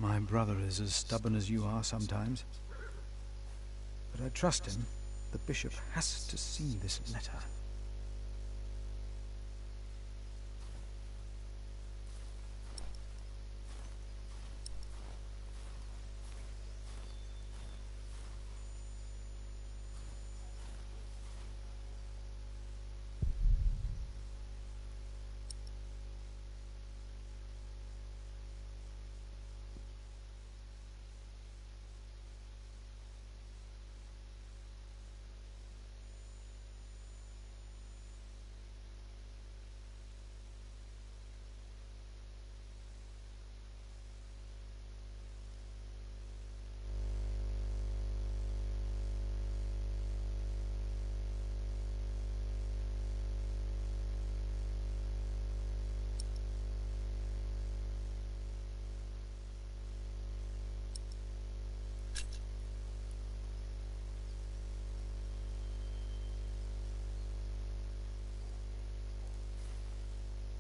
My brother is as stubborn as you are sometimes. But I trust him. The bishop has to see this letter.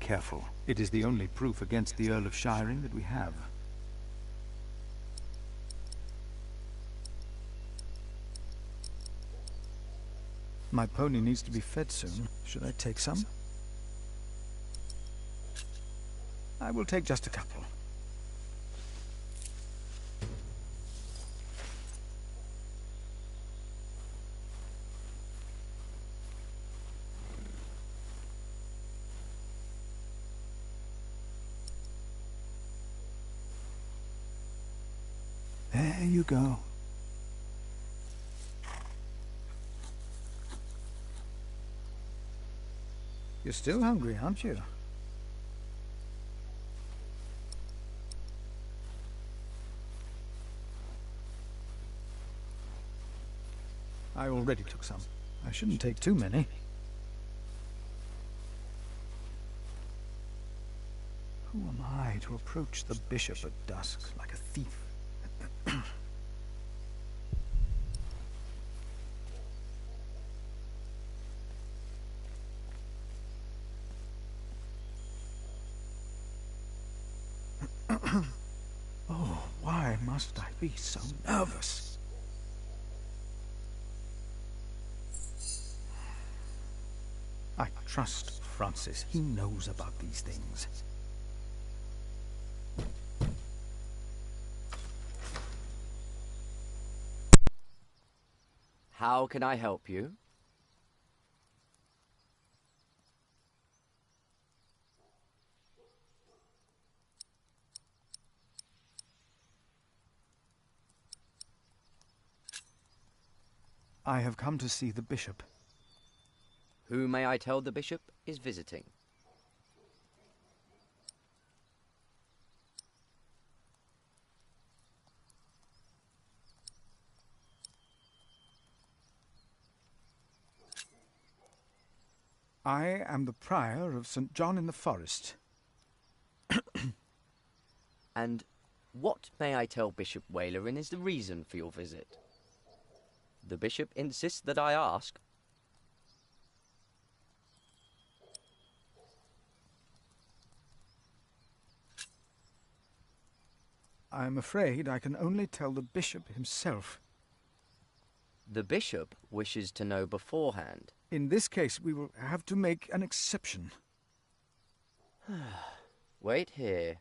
Careful. It is the only proof against the Earl of Shiring that we have. My pony needs to be fed soon. Should I take some? I will take just a couple. There you go. You're still hungry, aren't you? I already took some. I shouldn't take too many. Who am I to approach the bishop at dusk like a thief? Oh, why must I be so nervous? I trust Francis. He knows about these things. How can I help you? I have come to see the bishop. Who may I tell the bishop is visiting? I am the prior of St. John in the Forest. And what may I tell Bishop Walerin is the reason for your visit? The bishop insists that I ask. I am afraid I can only tell the bishop himself. The bishop wishes to know beforehand. In this case, we will have to make an exception. Wait here.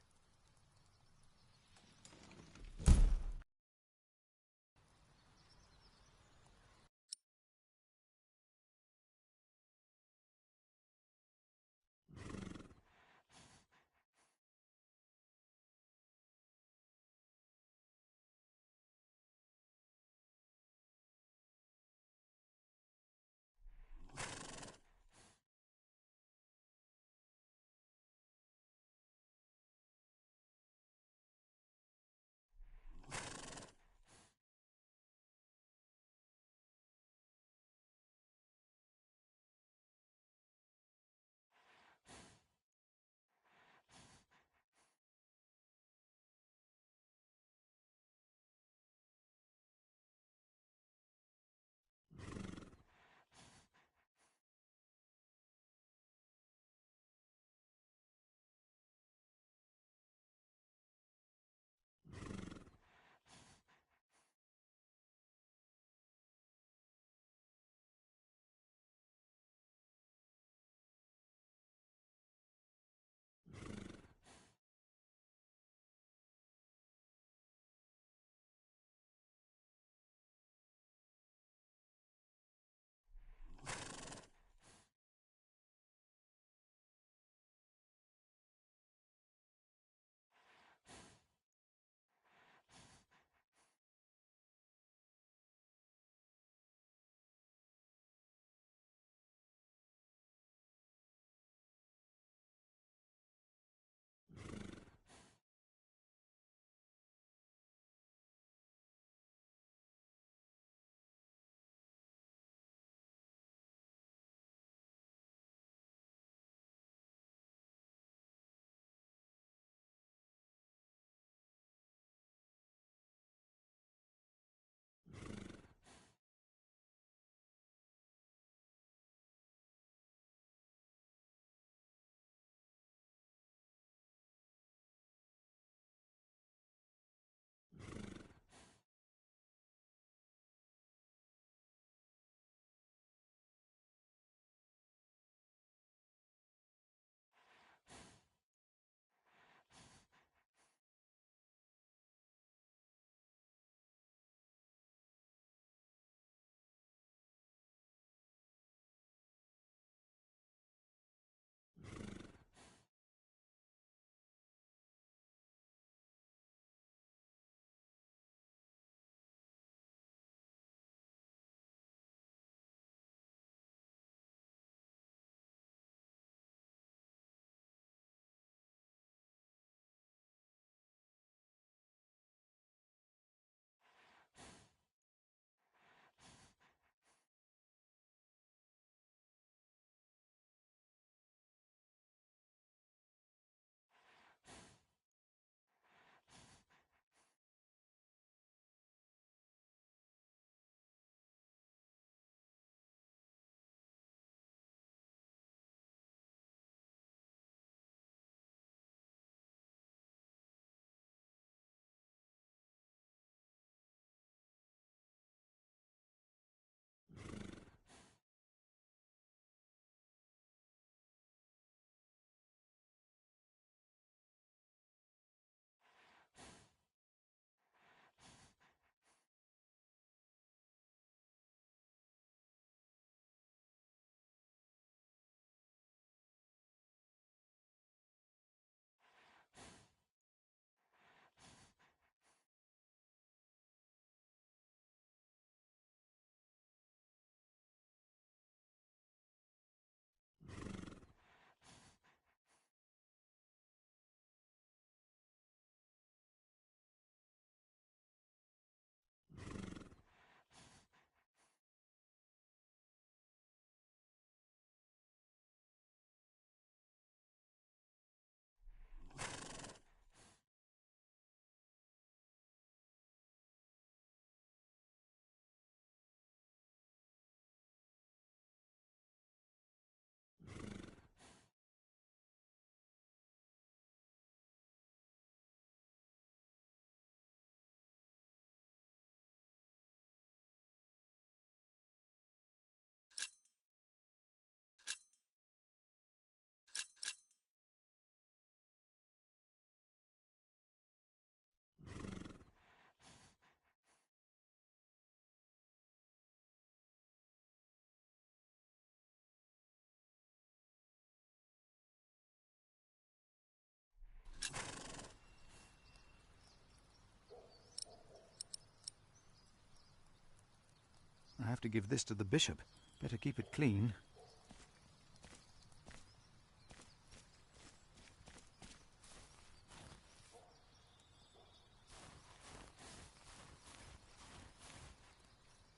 have to give this to the bishop. Better keep it clean.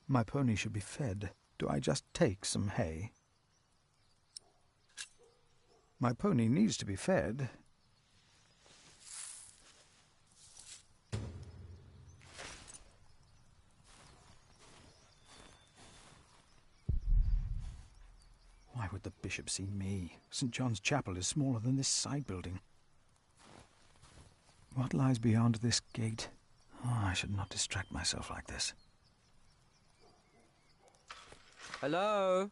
My pony should be fed. Do I just take some hay? My pony needs to be fed. Why would the bishop see me? St. John's Chapel is smaller than this side building. What lies beyond this gate? Oh, I should not distract myself like this. Hello?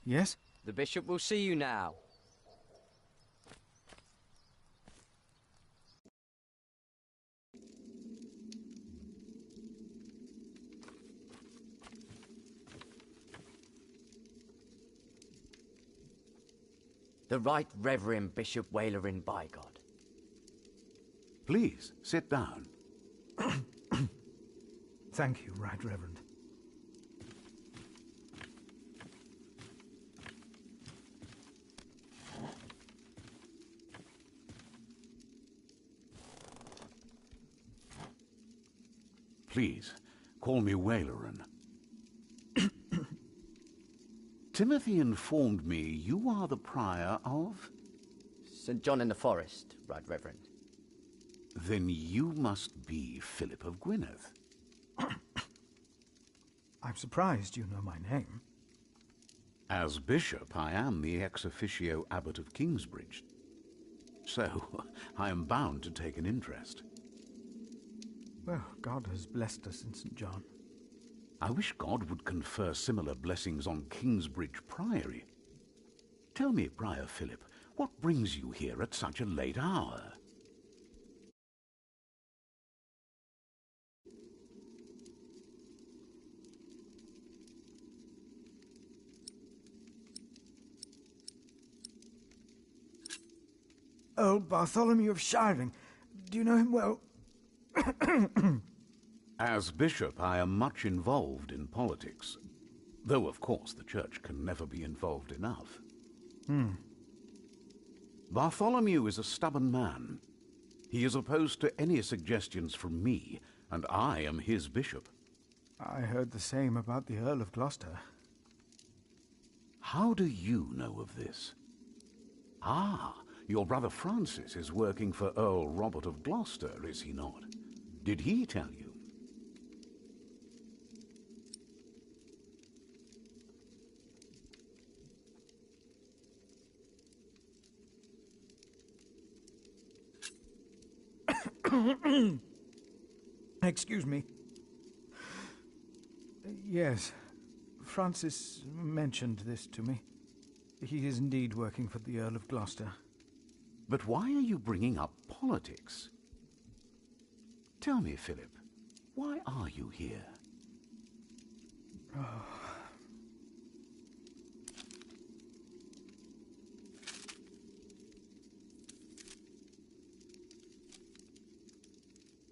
Yes? The bishop will see you now. The Right Reverend Bishop Wailerin by God. Please, sit down. Thank you, Right Reverend. Please, call me Wailerin. Timothy informed me you are the prior of... St. John in the Forest, Right Reverend. Then you must be Philip of Gwynedd. I'm surprised you know my name. As bishop, I am the ex officio abbot of Kingsbridge. So, I am bound to take an interest. Well, God has blessed us in St. John. I wish God would confer similar blessings on Kingsbridge Priory. Tell me, Prior Philip, what brings you here at such a late hour? Old Bartholomew of Shiring. Do you know him well? As bishop, I am much involved in politics. Though, of course, the church can never be involved enough. Bartholomew is a stubborn man. He is opposed to any suggestions from me, and I am his bishop. I heard the same about the Earl of Gloucester. How do you know of this? Ah, your brother Francis is working for Earl Robert of Gloucester, is he not? Did he tell you? Excuse me. Yes, Francis mentioned this to me. He is indeed working for the Earl of Gloucester. But why are you bringing up politics? Tell me, Philip, why are you here?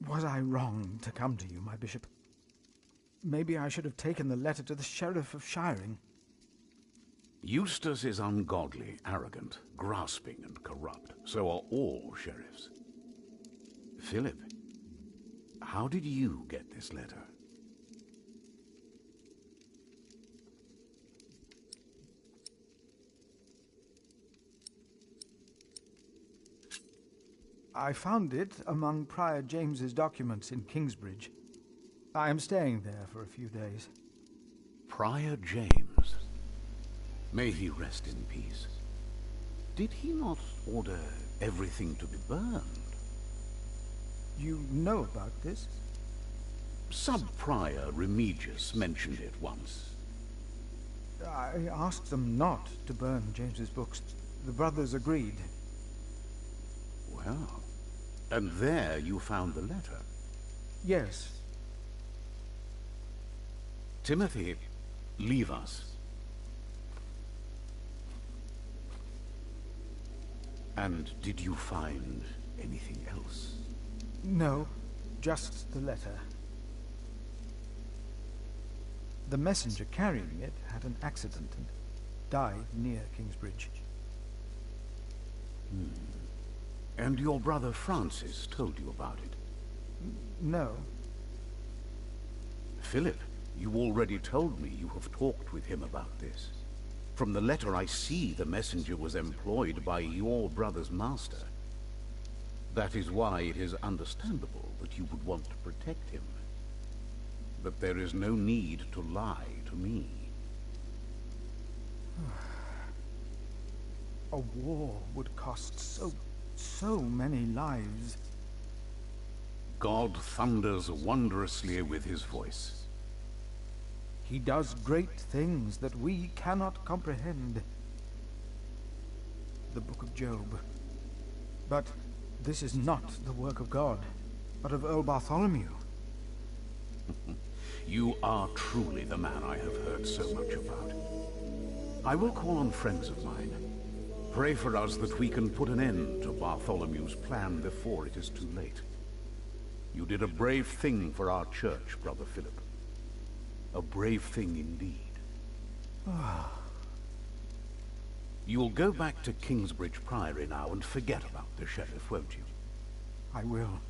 Was I wrong to come to you, my bishop? Maybe I should have taken the letter to the Sheriff of Shiring. Eustace is ungodly, arrogant, grasping, and corrupt. So are all sheriffs. Philip, how did you get this letter? I found it among Prior James's documents in Kingsbridge. I am staying there for a few days. Prior James. May he rest in peace. Did he not order everything to be burned? You know about this? Sub-Prior Remigius mentioned it once. I asked them not to burn James's books. The brothers agreed. Well, and there you found the letter. Yes. Timothy, leave us. And did you find anything else? No, just the letter. The messenger carrying it had an accident and died near Kingsbridge. And your brother Francis told you about it? No. Philip, you already told me you have talked with him about this. From the letter I see the messenger was employed by your brother's master. That is why it is understandable that you would want to protect him. But there is no need to lie to me. A war would cost so many lives. God thunders wondrously with his voice. He does great things that we cannot comprehend. The Book of Job. But this is not the work of God, but of Earl Bartholomew. You are truly the man I have heard so much about. I will call on friends of mine. Pray for us that we can put an end to Bartholomew's plan before it is too late. You did a brave thing for our church, Brother Philip. A brave thing indeed. You'll go back to Kingsbridge Priory now and forget about the sheriff, won't you? I will.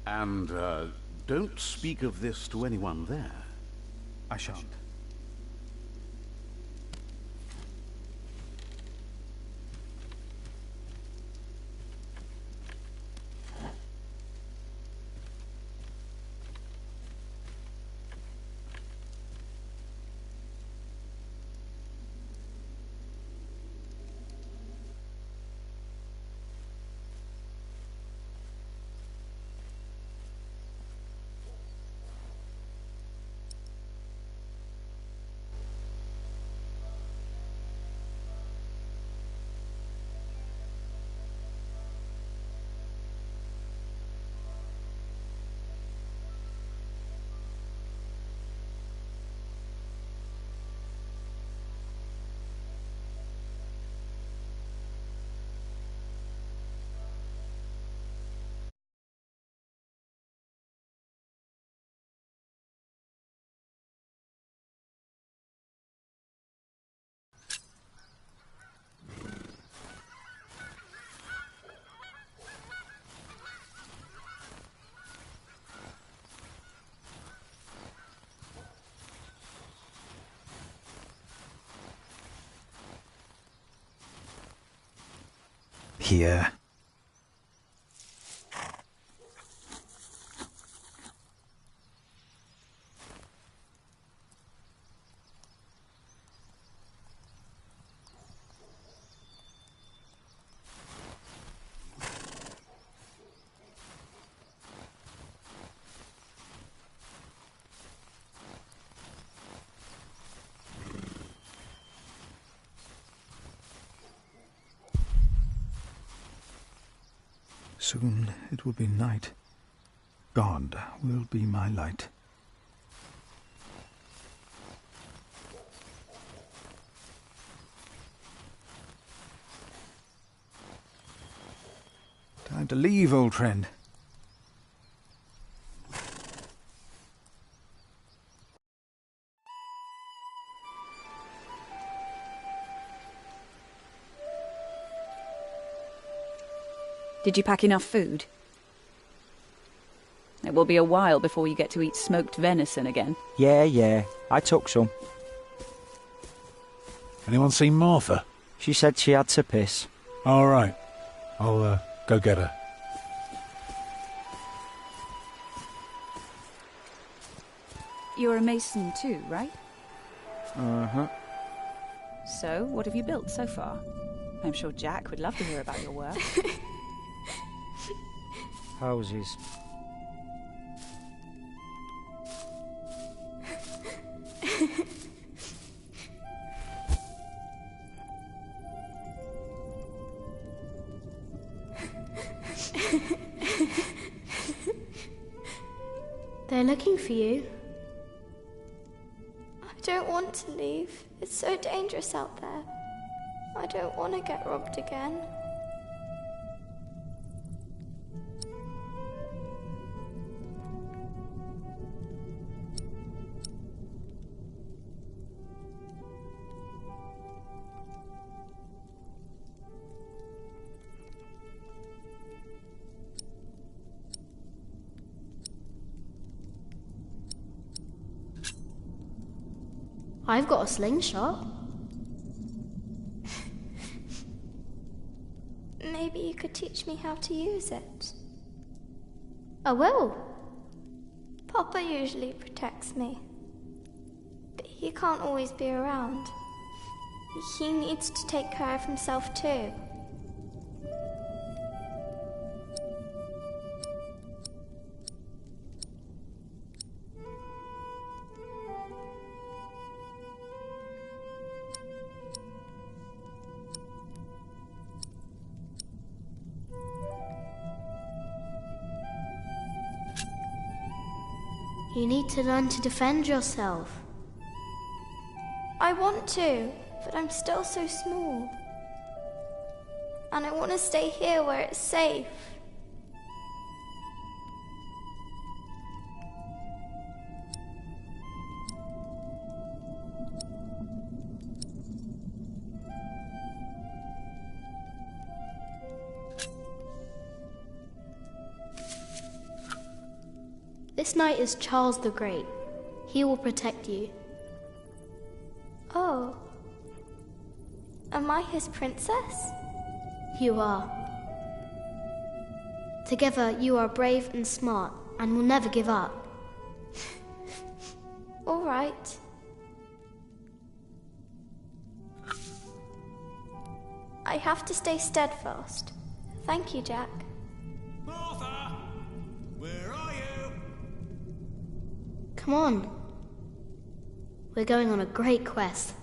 And, don't speak of this to anyone there. I shan't. Here. Soon it will be night. God will be my light. Time to leave, old friend. Did you pack enough food? It will be a while before you get to eat smoked venison again. Yeah, I took some. Anyone seen Martha? She said she had to piss. All right. I'll go get her. You're a mason too, right? Uh-huh. So, what have you built so far? I'm sure Jack would love to hear about your work. Houses. They're looking for you. I don't want to leave. It's so dangerous out there. I don't want to get robbed again. I've got a slingshot. Maybe you could teach me how to use it. I will. Papa usually protects me, but he can't always be around. He needs to take care of himself too. You need to learn to defend yourself. I want to, but I'm still so small. And I want to stay here where it's safe. This knight is Charles the Great. He will protect you. Oh. Am I his princess? You are. Together you are brave and smart and will never give up. All right. I have to stay steadfast. Thank you, Jack. Martha! Where are you? Come on. We're going on a great quest.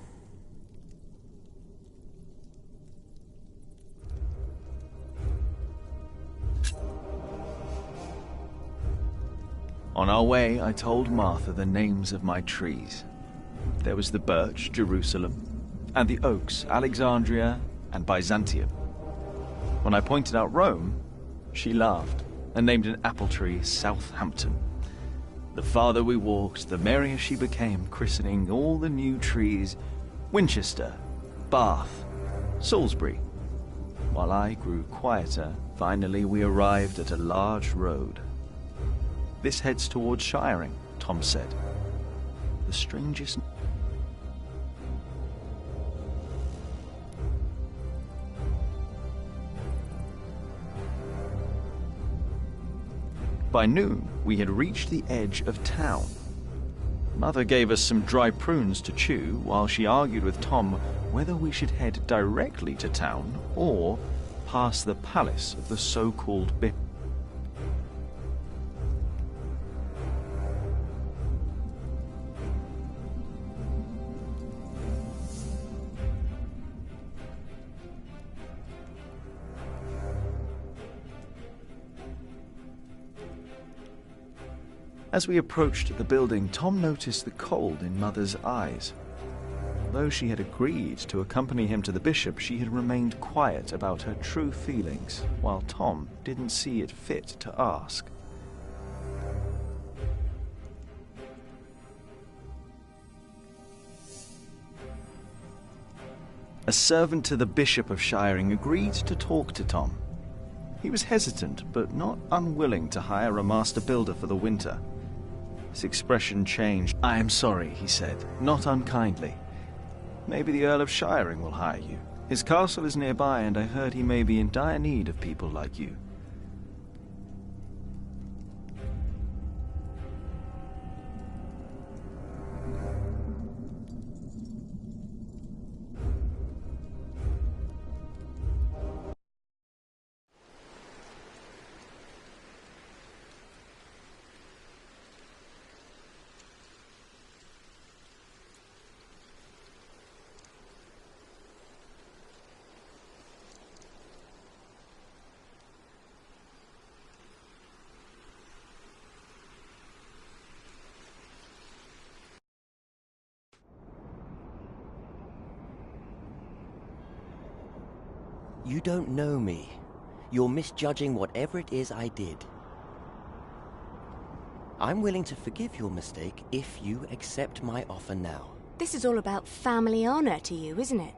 On our way, I told Martha the names of my trees. There was the birch, Jerusalem, and the oaks, Alexandria and Byzantium. When I pointed out Rome, she laughed and named an apple tree Southampton. The farther we walked, the merrier she became, christening all the new trees Winchester, Bath, Salisbury. While I grew quieter, finally we arrived at a large road. This heads towards Shiring, Tom said. The strangest... By noon, we had reached the edge of town. Mother gave us some dry prunes to chew while she argued with Tom whether we should head directly to town or past the palace of the so-called bishop. As we approached the building, Tom noticed the cold in Mother's eyes. Though she had agreed to accompany him to the bishop, she had remained quiet about her true feelings, while Tom didn't see it fit to ask. A servant to the Bishop of Shiring agreed to talk to Tom. He was hesitant, but not unwilling to hire a master builder for the winter. His expression changed. "I am sorry," he said, not unkindly. "Maybe the Earl of Shiring will hire you. His castle is nearby, and I heard he may be in dire need of people like you." You don't know me. You're misjudging whatever it is I did. I'm willing to forgive your mistake if you accept my offer now. This is all about family honor to you, isn't it?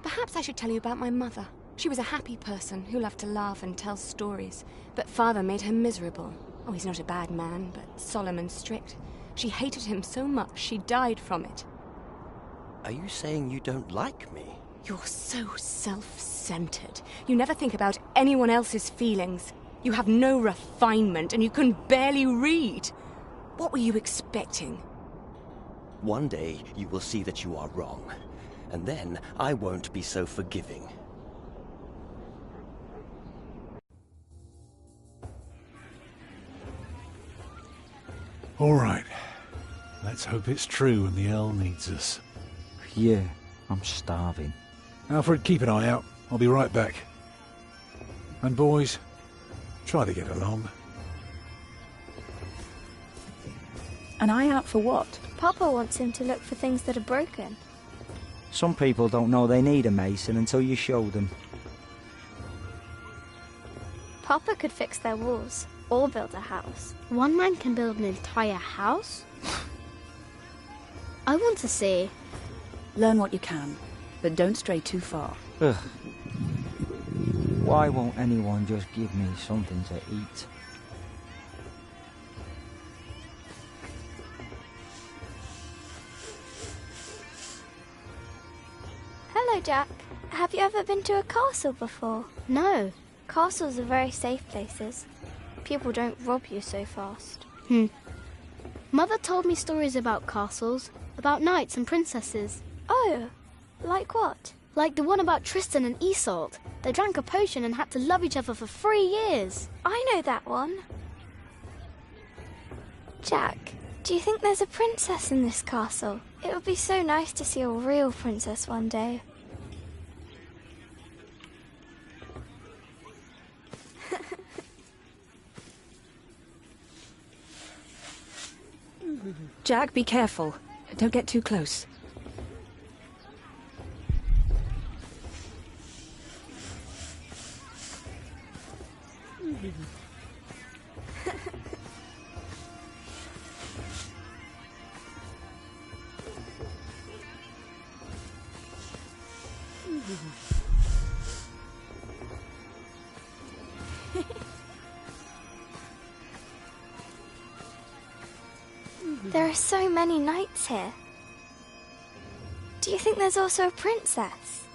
Perhaps I should tell you about my mother. She was a happy person who loved to laugh and tell stories, but father made her miserable. He's not a bad man, but solemn and strict. She hated him so much she died from it. Are you saying you don't like me? You're so self-centered. You never think about anyone else's feelings. You have no refinement and you can barely read. What were you expecting? One day you will see that you are wrong, and then I won't be so forgiving. All right. Let's hope it's true and the Earl needs us. Yeah, I'm starving. Alfred, keep an eye out. I'll be right back. And boys, try to get along. An eye out for what? Papa wants him to look for things that are broken. Some people don't know they need a mason until you show them. Papa could fix their walls, or build a house. One man can build an entire house? I want to see. Learn what you can, but don't stray too far. Ugh. Why won't anyone just give me something to eat? Hello, Jack. Have you ever been to a castle before? No. Castles are very safe places. People don't rob you so fast. Mother told me stories about castles, about knights and princesses. Oh, like what? Like the one about Tristan and Isolde. They drank a potion and had to love each other for 3 years. I know that one. Jack, do you think there's a princess in this castle? It would be so nice to see a real princess one day. Jack, be careful. Don't get too close. There are so many knights here. Do you think there's also a princess?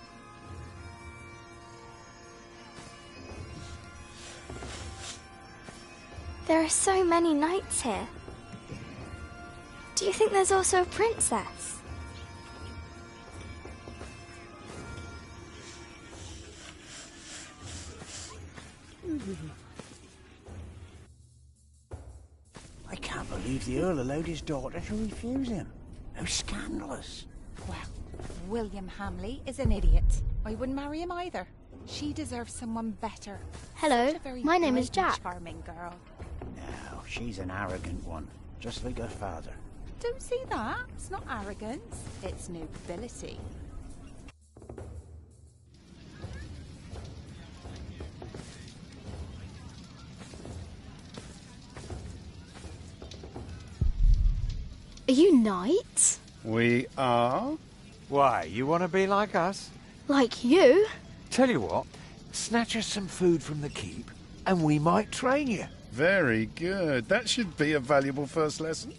There are so many knights here. Do you think there's also a princess? I can't believe the Earl allowed his daughter to refuse him. How scandalous. Well, William Hamley is an idiot. I wouldn't marry him either. She deserves someone better. Hello, Such a very my name is bright and Jack. Charming girl. No, she's an arrogant one, just like her father. Don't see that. It's not arrogance. It's nobility. Are you knights? We are? Why, you want to be like us? Like you? Tell you what, snatch us some food from the keep, and we might train you. Very good. That should be a valuable first lesson.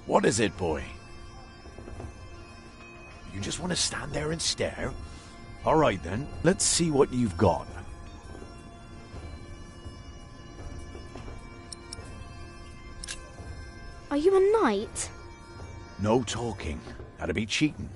What is it, boy? You just want to stand there and stare? All right, then. Let's see what you've got. Are you a knight? No talking. That'd be cheating.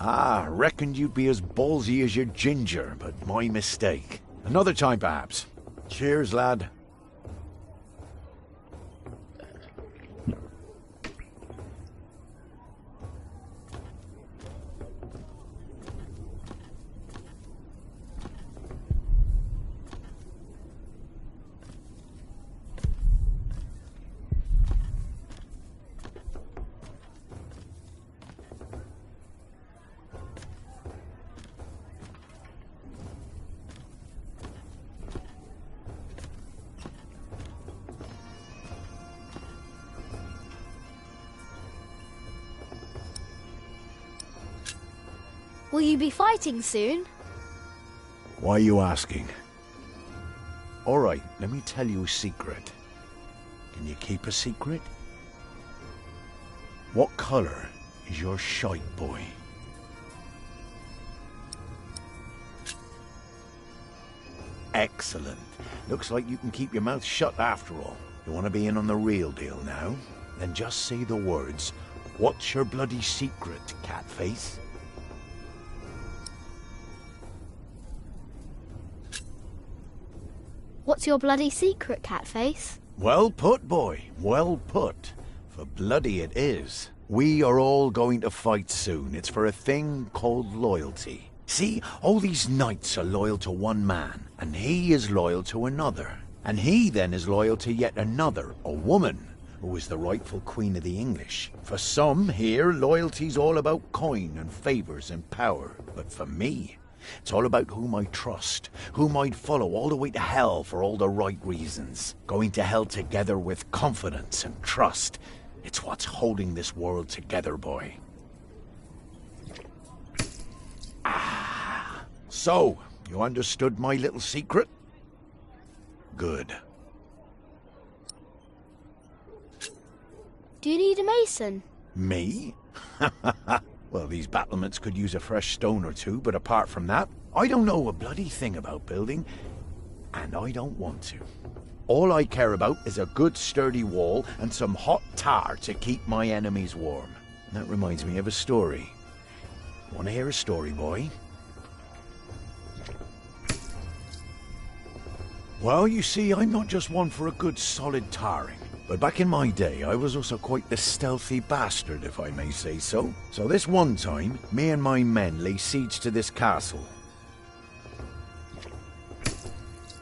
Ah, reckoned you'd be as ballsy as your ginger, but my mistake. Another time, perhaps. Cheers, lad. Will you be fighting soon? Why are you asking? All right, let me tell you a secret. Can you keep a secret? What colour is your shite, boy? Excellent. Looks like you can keep your mouth shut after all. You want to be in on the real deal now? Then just say the words, "What's your bloody secret, catface?" What's your bloody secret, Catface? Well put, boy. Well put. For bloody it is. We are all going to fight soon. It's for a thing called loyalty. See, all these knights are loyal to one man, and he is loyal to another. And he then is loyal to yet another, a woman, who is the rightful queen of the English. For some here, loyalty's all about coin and favours and power. But for me, it's all about whom I trust, whom I'd follow all the way to hell for all the right reasons. Going to hell together with confidence and trust. It's what's holding this world together, boy. Ah. So, you understood my little secret? Good. Do you need a mason? Me? Well, these battlements could use a fresh stone or two, but apart from that, I don't know a bloody thing about building, and I don't want to. All I care about is a good sturdy wall and some hot tar to keep my enemies warm. And that reminds me of a story. Want to hear a story, boy? Well, you see, I'm not just one for a good solid tarring. But back in my day, I was also quite the stealthy bastard, if I may say so. So this one time, me and my men lay siege to this castle.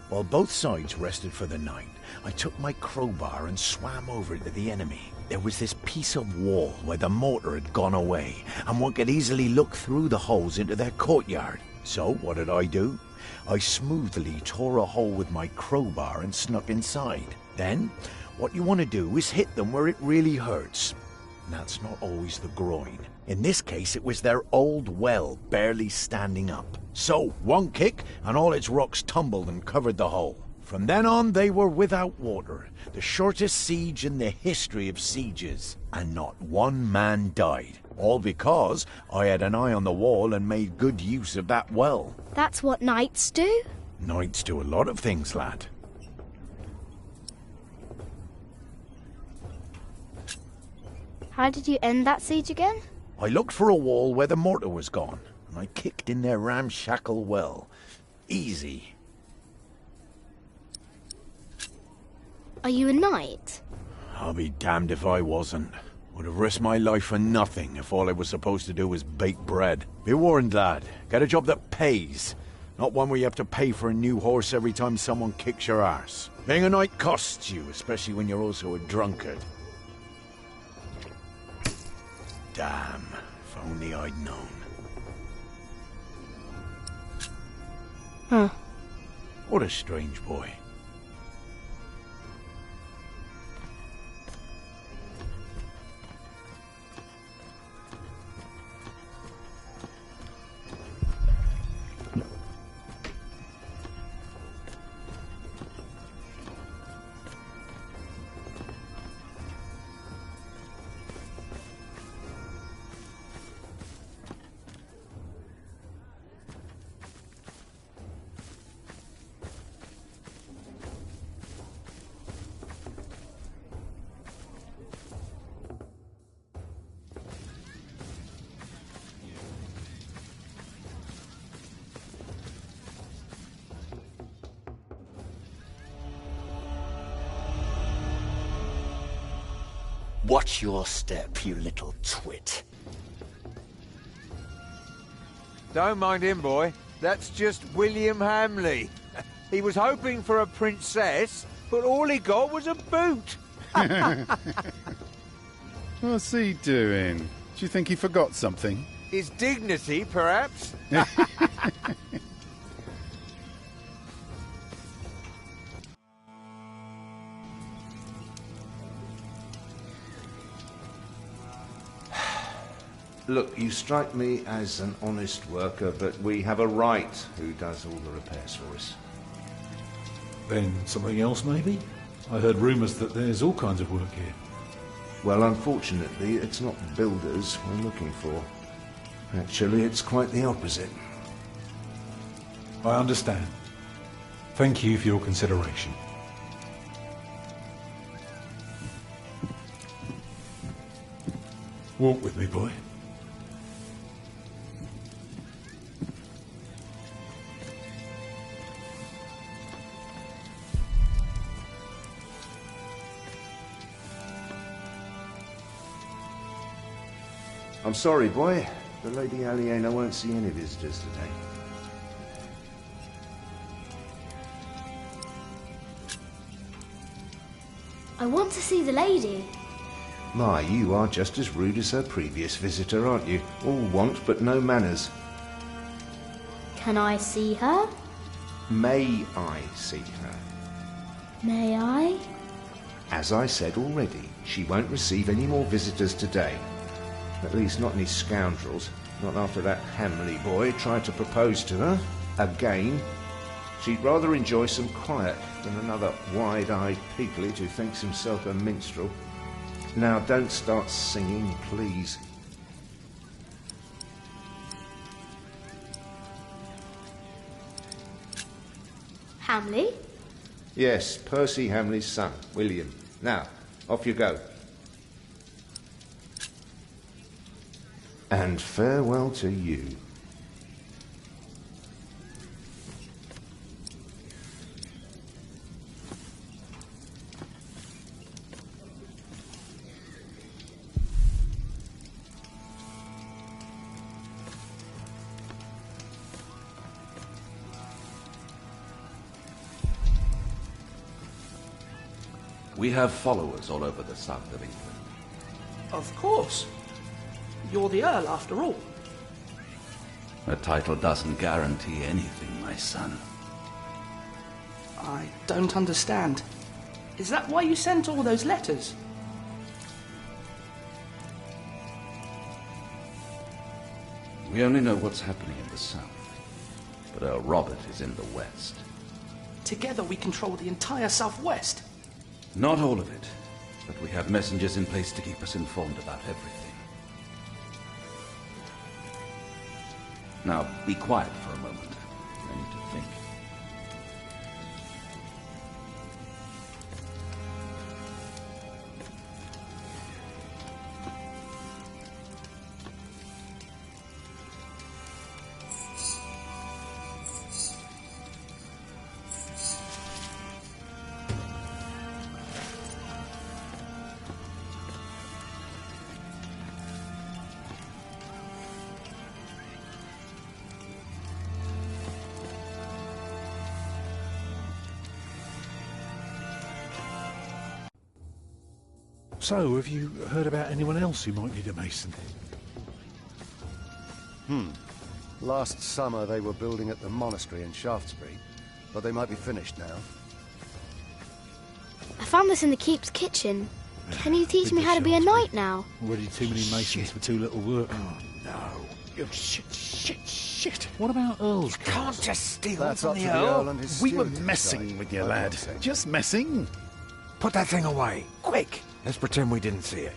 While both sides rested for the night, I took my crowbar and swam over to the enemy. There was this piece of wall where the mortar had gone away, and one could easily look through the holes into their courtyard. So what did I do? I smoothly tore a hole with my crowbar and snuck inside. Then, what you want to do is hit them where it really hurts. And that's not always the groin. In this case, it was their old well barely standing up. So, one kick, and all its rocks tumbled and covered the hole. From then on, they were without water, the shortest siege in the history of sieges. And not one man died. All because I had an eye on the wall and made good use of that well. That's what knights do? Knights do a lot of things, lad. How did you end that siege again? I looked for a wall where the mortar was gone, and I kicked in their ramshackle well. Easy. Are you a knight? I'll be damned if I wasn't. Would have risked my life for nothing if all I was supposed to do was bake bread. Be warned, lad. Get a job that pays. Not one where you have to pay for a new horse every time someone kicks your arse. Being a knight costs you, especially when you're also a drunkard. Damn, if only I'd known. Huh. What a strange boy. Watch your step, you little twit. Don't mind him, boy. That's just William Hamley. He was hoping for a princess, but all he got was a boot. What's he doing? Do you think he forgot something? His dignity, perhaps? Look, you strike me as an honest worker, but we have a right who does all the repairs for us. Then something else, maybe? I heard rumours that there's all kinds of work here. Well, unfortunately, it's not builders we're looking for. Actually, it's quite the opposite. I understand. Thank you for your consideration. Walk with me, boy. I'm sorry, boy. The Lady Aliena won't see any visitors today. I want to see the lady. My, you are just as rude as her previous visitor, aren't you? All want but no manners. Can I see her? May I see her? May I? As I said already, she won't receive any more visitors today. At least not any scoundrels. Not after that Hamley boy tried to propose to her. Again. She'd rather enjoy some quiet than another wide-eyed piglet who thinks himself a minstrel. Now, don't start singing, please. Hamley? Yes, Percy Hamley's son, William. Now, off you go. And farewell to you. We have followers all over the south of England. Of course. You're the Earl, after all. A title doesn't guarantee anything, my son. I don't understand. Is that why you sent all those letters? We only know what's happening in the south, but Earl Robert is in the west. Together we control the entire southwest. Not all of it, but we have messengers in place to keep us informed about everything. Now, be quiet for a moment. I need to think. So, have you heard about anyone else who might need a mason? Last summer they were building at the monastery in Shaftesbury, but they might be finished now. I found this in the keep's kitchen. Can you teach me how to be a knight now? Already too many masons for too little work. Oh, no. Shit. What about Earl's Can't just steal That's from up the to the Earl. Earl and his We were steward to messing decide. with you, I'm lad. not saying. Just messing. Put that thing away. Quick. Let's pretend we didn't see it.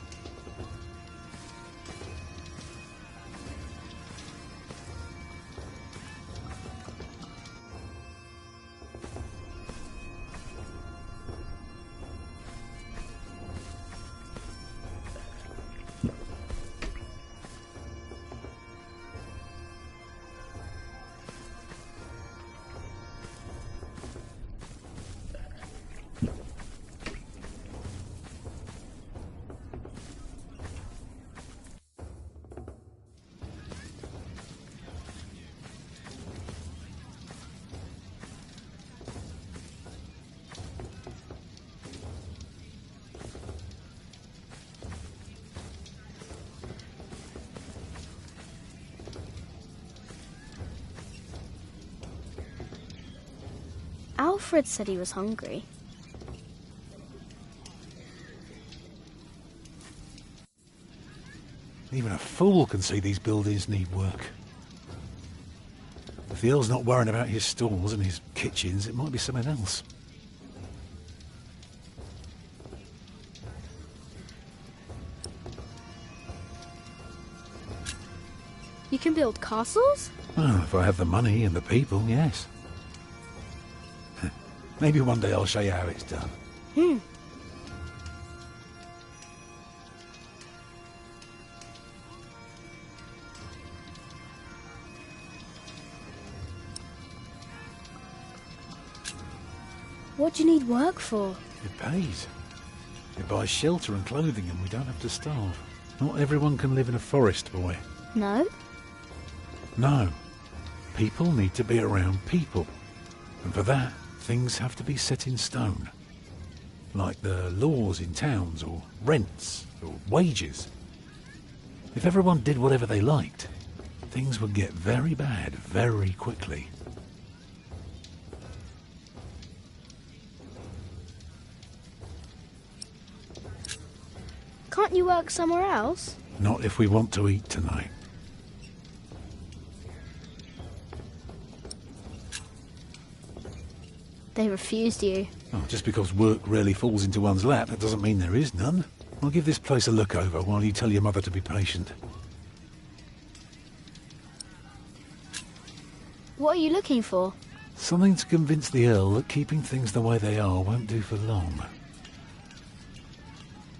Alfred said he was hungry. Even a fool can see these buildings need work. If the Earl's not worrying about his stalls and his kitchens, it might be something else. You can build castles? Well, if I have the money and the people, yes. Maybe one day I'll show you how it's done. What do you need work for? It pays. It buys shelter and clothing and we don't have to starve. Not everyone can live in a forest, boy. No? No. People need to be around people. And for that, things have to be set in stone. Like the laws in towns, or rents, or wages. If everyone did whatever they liked, things would get very bad very quickly. Can't you work somewhere else? Not if we want to eat tonight. They refused you. Oh, just because work rarely falls into one's lap, that doesn't mean there is none. I'll give this place a look over while you tell your mother to be patient. What are you looking for? Something to convince the Earl that keeping things the way they are won't do for long.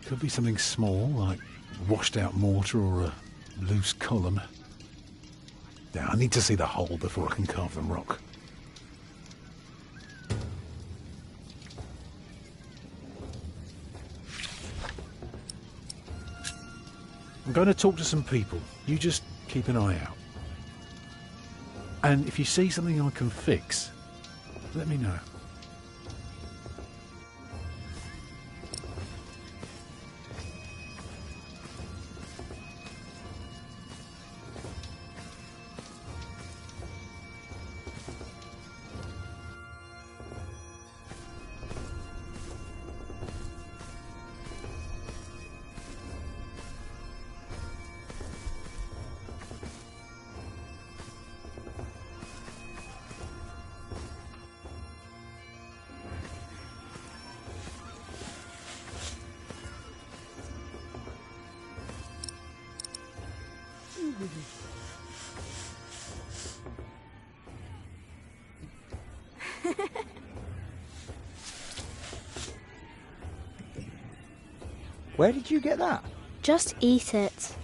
Could be something small, like washed out mortar or a loose column. Now, I need to see the hole before I can carve the rock. I'm going to talk to some people. You just keep an eye out. And if you see something I can fix, let me know. Where did you get that? Just eat it.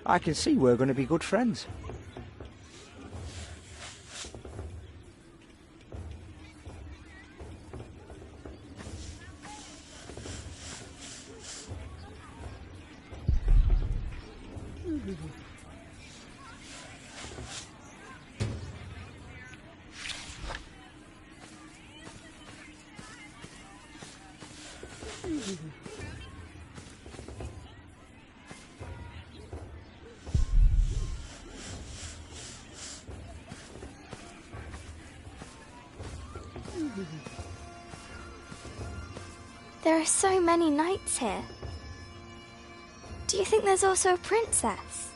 I can see we're going to be good friends. There are so many knights here. Do you think there's also a princess?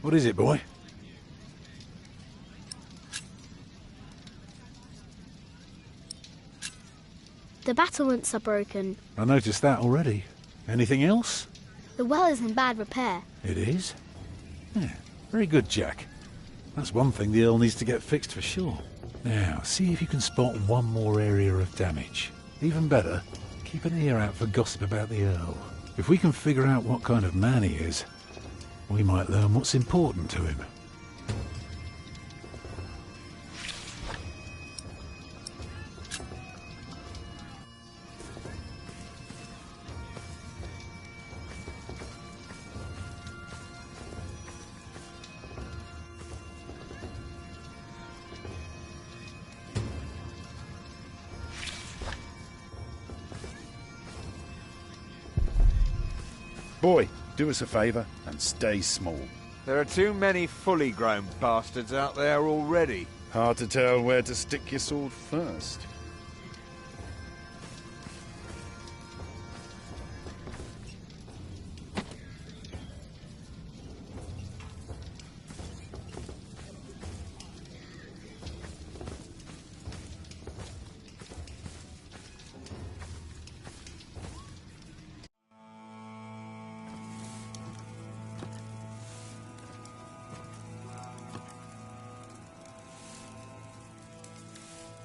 What is it, boy? The battlements are broken. I noticed that already. Anything else? The well is in bad repair. It is? Yeah, very good, Jack. That's one thing the Earl needs to get fixed for sure. Now, see if you can spot one more area of damage. Even better, keep an ear out for gossip about the Earl. If we can figure out what kind of man he is, we might learn what's important to him. Boy, do us a favour and stay small. There are too many fully grown bastards out there already. Hard to tell where to stick your sword first.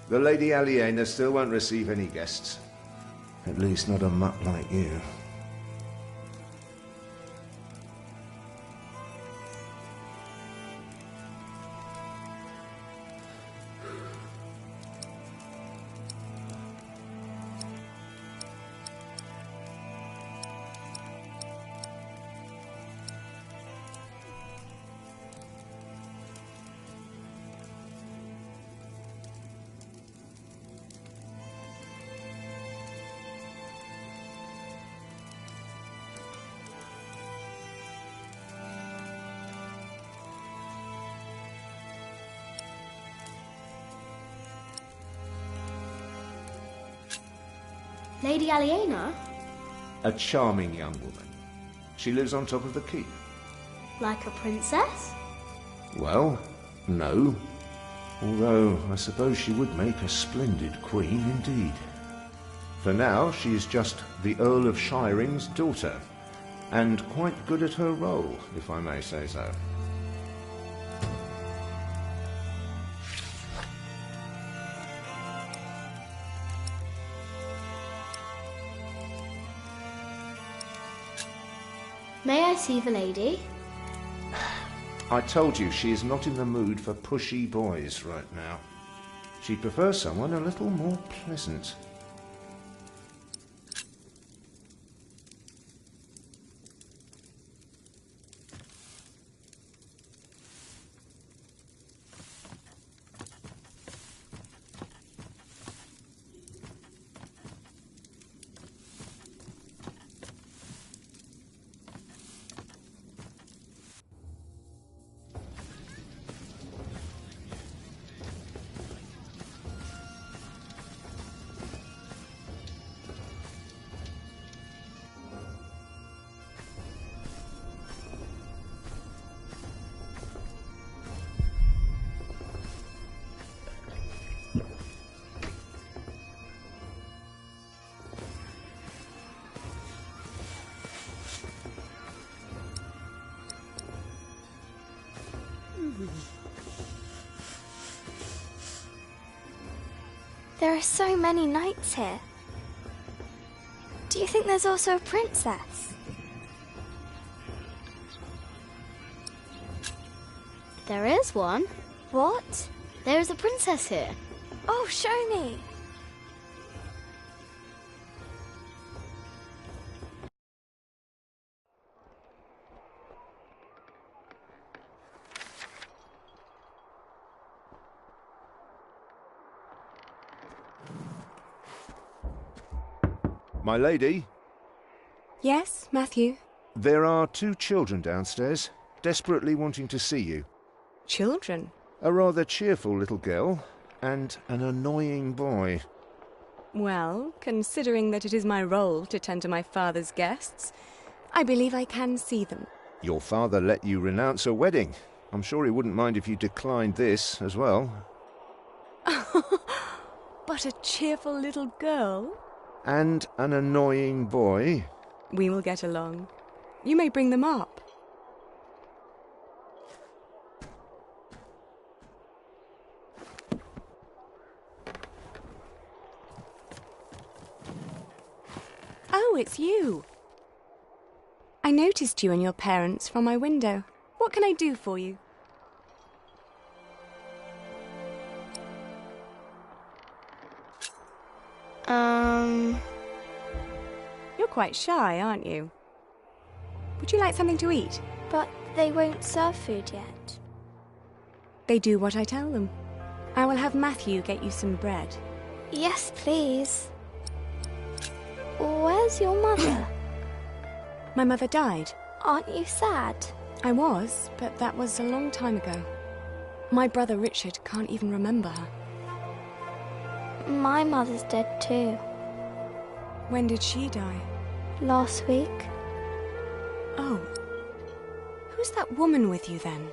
The Lady Aliena still won't receive any guests. At least not a mutt like you. Lady Aliena? A charming young woman. She lives on top of the keep. Like a princess? Well, no. Although, I suppose she would make a splendid queen indeed. For now, she is just the Earl of Shiring's daughter, and quite good at her role, if I may say so. May I see the lady? I told you she is not in the mood for pushy boys right now. She prefers someone a little more pleasant. There are so many knights here. Do you think there's also a princess? There is one. What? There is a princess here. Oh, show me. My lady? Yes, Matthew? There are 2 children downstairs, desperately wanting to see you. Children? A rather cheerful little girl, and an annoying boy. Well, considering that it is my role to tend to my father's guests, I believe I can see them. Your father let you renounce a wedding. I'm sure he wouldn't mind if you declined this as well. But a cheerful little girl. And an annoying boy. We will get along. You may bring them up. Oh, it's you. I noticed you and your parents from my window. What can I do for you? You're quite shy, aren't you? Would you like something to eat? But they won't serve food yet. They do what I tell them. I will have Matthew get you some bread. Yes, please. Where's your mother? My mother died. Aren't you sad? I was, but that was a long time ago. My brother Richard can't even remember her. My mother's dead too. When did she die? Last week. Oh. Who's that woman with you then?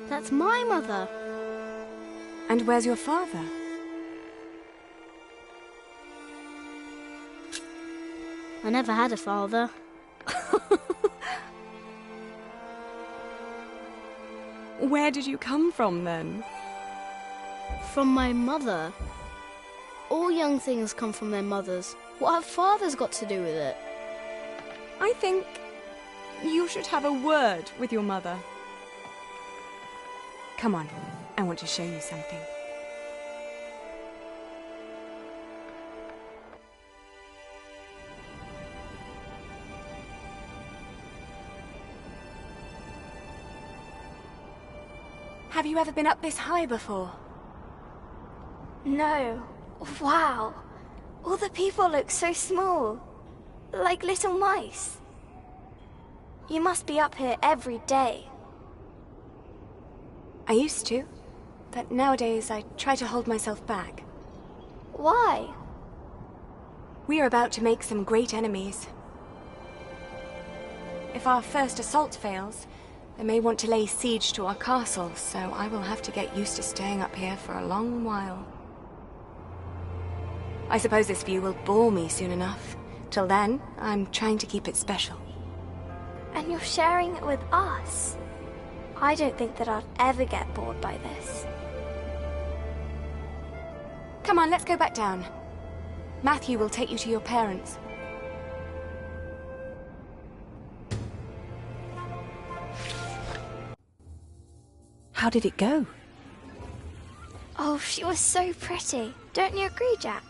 That's my mother. And where's your father? I never had a father. Where did you come from then? From my mother. All young things come from their mothers. What have fathers got to do with it? I think you should have a word with your mother. Come on, I want to show you something. Have you ever been up this high before? No. Wow. All the people look so small. Like little mice. You must be up here every day. I used to, but nowadays I try to hold myself back. Why? We are about to make some great enemies. If our first assault fails, they may want to lay siege to our castle, so I will have to get used to staying up here for a long while. I suppose this view will bore me soon enough. Till then, I'm trying to keep it special. And you're sharing it with us? I don't think that I'd ever get bored by this. Come on, let's go back down. Matthew will take you to your parents. How did it go? Oh, she was so pretty. Don't you agree, Jack?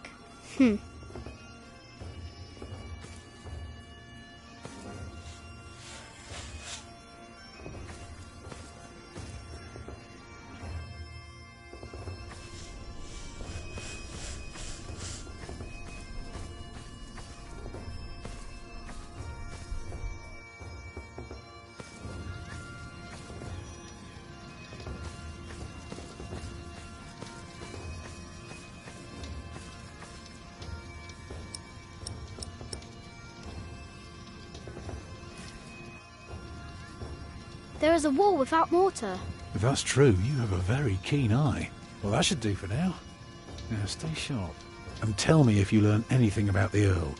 There is a wall without mortar. If that's true, you have a very keen eye. Well, that should do for now. Now, stay sharp. And tell me if you learn anything about the Earl.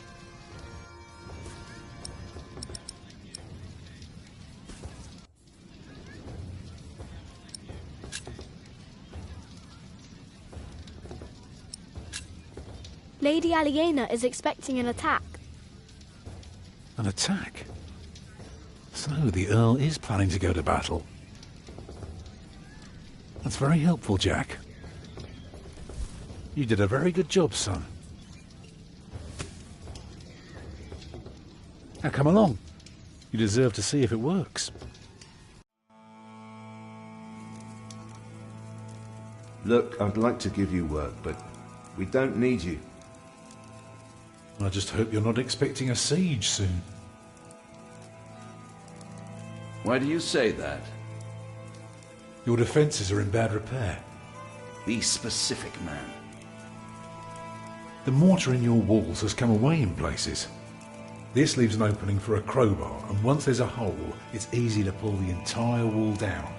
Lady Aliena is expecting an attack. An attack? So the Earl is planning to go to battle. That's very helpful, Jack. You did a very good job, son. Now come along. You deserve to see if it works. Look, I'd like to give you work, but we don't need you. I just hope you're not expecting a siege soon. Why do you say that? Your defences are in bad repair. Be specific, man. The mortar in your walls has come away in places. This leaves an opening for a crowbar, and once there's a hole, it's easy to pull the entire wall down.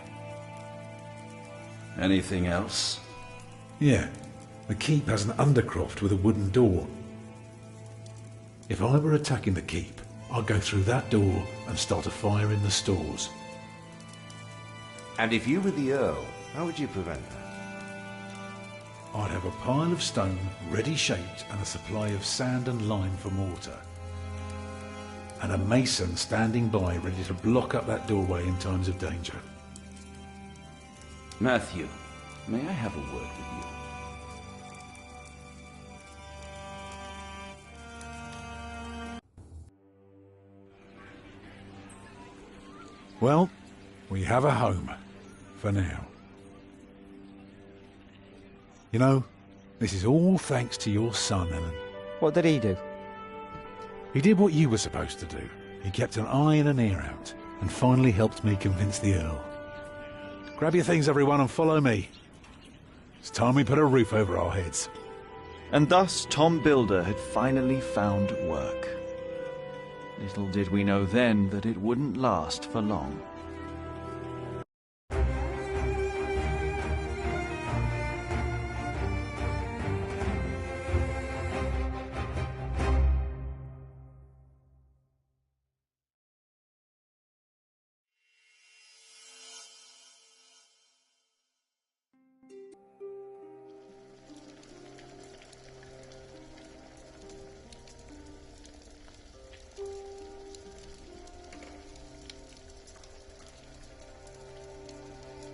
Anything else? Yeah, the keep has an undercroft with a wooden door. If I were attacking the keep, I'd go through that door and start a fire in the stores. And if you were the Earl, how would you prevent that? I'd have a pile of stone ready shaped and a supply of sand and lime for mortar. And a mason standing by ready to block up that doorway in times of danger. Matthew, may I have a word with you? Well, we have a home. For now. You know, this is all thanks to your son, Ellen. What did he do? He did what you were supposed to do. He kept an eye and an ear out, and finally helped me convince the Earl. Grab your things, everyone, and follow me. It's time we put a roof over our heads. And thus Tom Builder had finally found work. Little did we know then that it wouldn't last for long.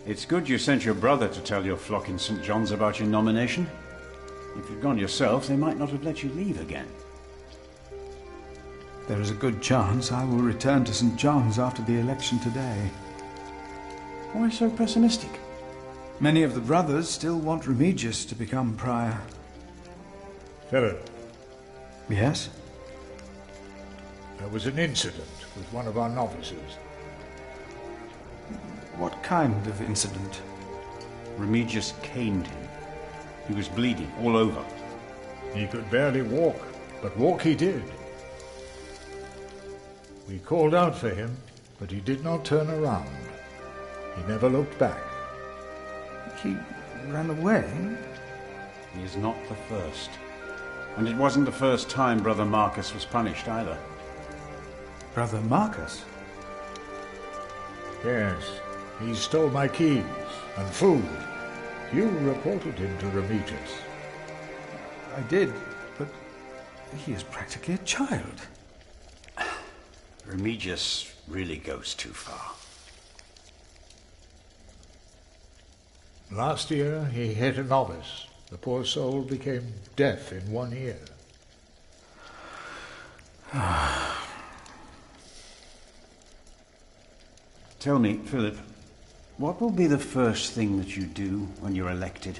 It's good you sent your brother to tell your flock in St. John's about your nomination. If you'd gone yourself, they might not have let you leave again. There is a good chance I will return to St. John's after the election today. Why so pessimistic? Many of the brothers still want Remigius to become prior. Philip. Yes? There was an incident with one of our novices. What kind of incident? Remigius caned him. He was bleeding all over. He could barely walk, but walk he did. We called out for him, but he did not turn around. He never looked back. He ran away? He is not the first. And it wasn't the first time Brother Marcus was punished either. Brother Marcus? Yes, he stole my keys and food. You reported him to Remigius. I did, but he is practically a child. Remigius really goes too far. Last year he hit a novice. The poor soul became deaf in one ear. Tell me, Philip, what will be the first thing that you do when you're elected?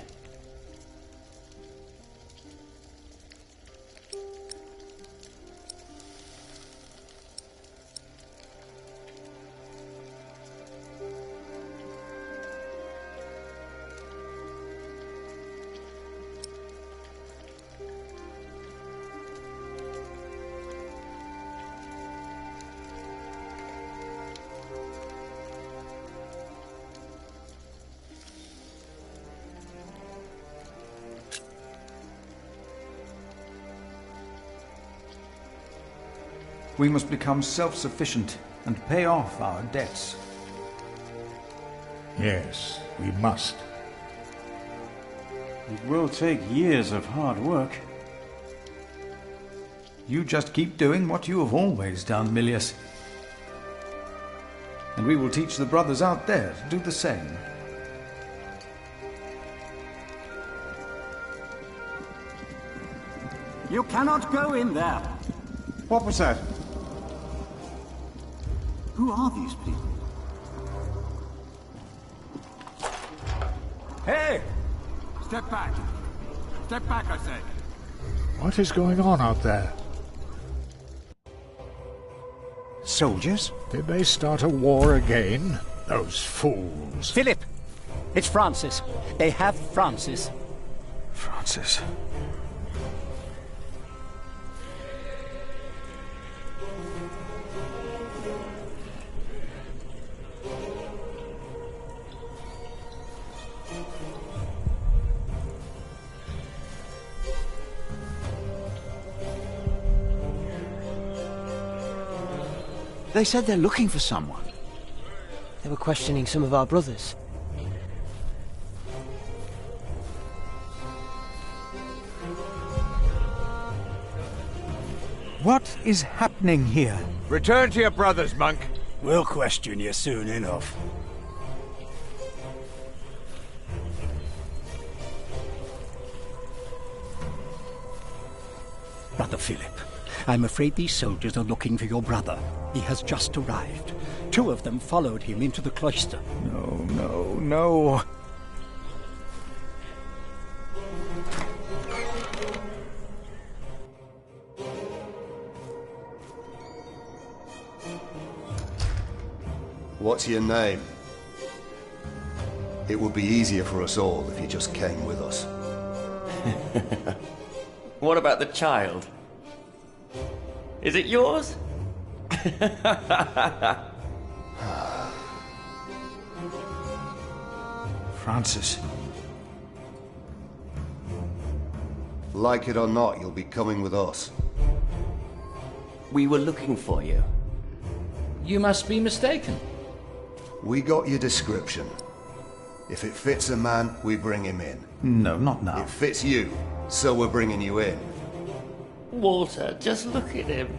We must become self-sufficient and pay off our debts. Yes, we must. It will take years of hard work. You just keep doing what you have always done, Milius. And we will teach the brothers out there to do the same. You cannot go in there. What was that? Who are these people? Hey! Step back. Step back, I say. What is going on out there? Soldiers? Did they start a war again? Those fools. Philip! It's Francis. They have Francis. Francis. They said they're looking for someone. They were questioning some of our brothers. What is happening here? Return to your brothers, monk. We'll question you soon enough. Brother Philip, I'm afraid these soldiers are looking for your brother. He has just arrived. 2 of them followed him into the cloister. No, no, no. What's your name? It would be easier for us all if you just came with us. What about the child? Is it yours? Francis. Like it or not, you'll be coming with us. We were looking for you. You must be mistaken. We got your description. If it fits a man, we bring him in. No, not now. It fits you, so we're bringing you in. Walter, just look at him.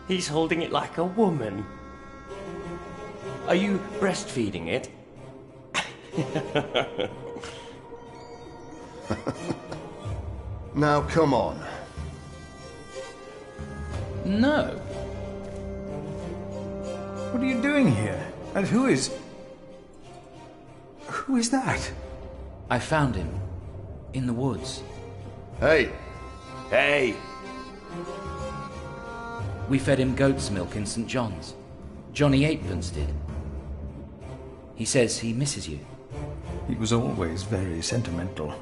He's holding it like a woman. Are you breastfeeding it? Now, come on. No. What are you doing here? And who is that? I found him. In the woods. Hey! Hey! We fed him goat's milk in St. John's. Johnny Eightpence did. He says he misses you. He was always very sentimental.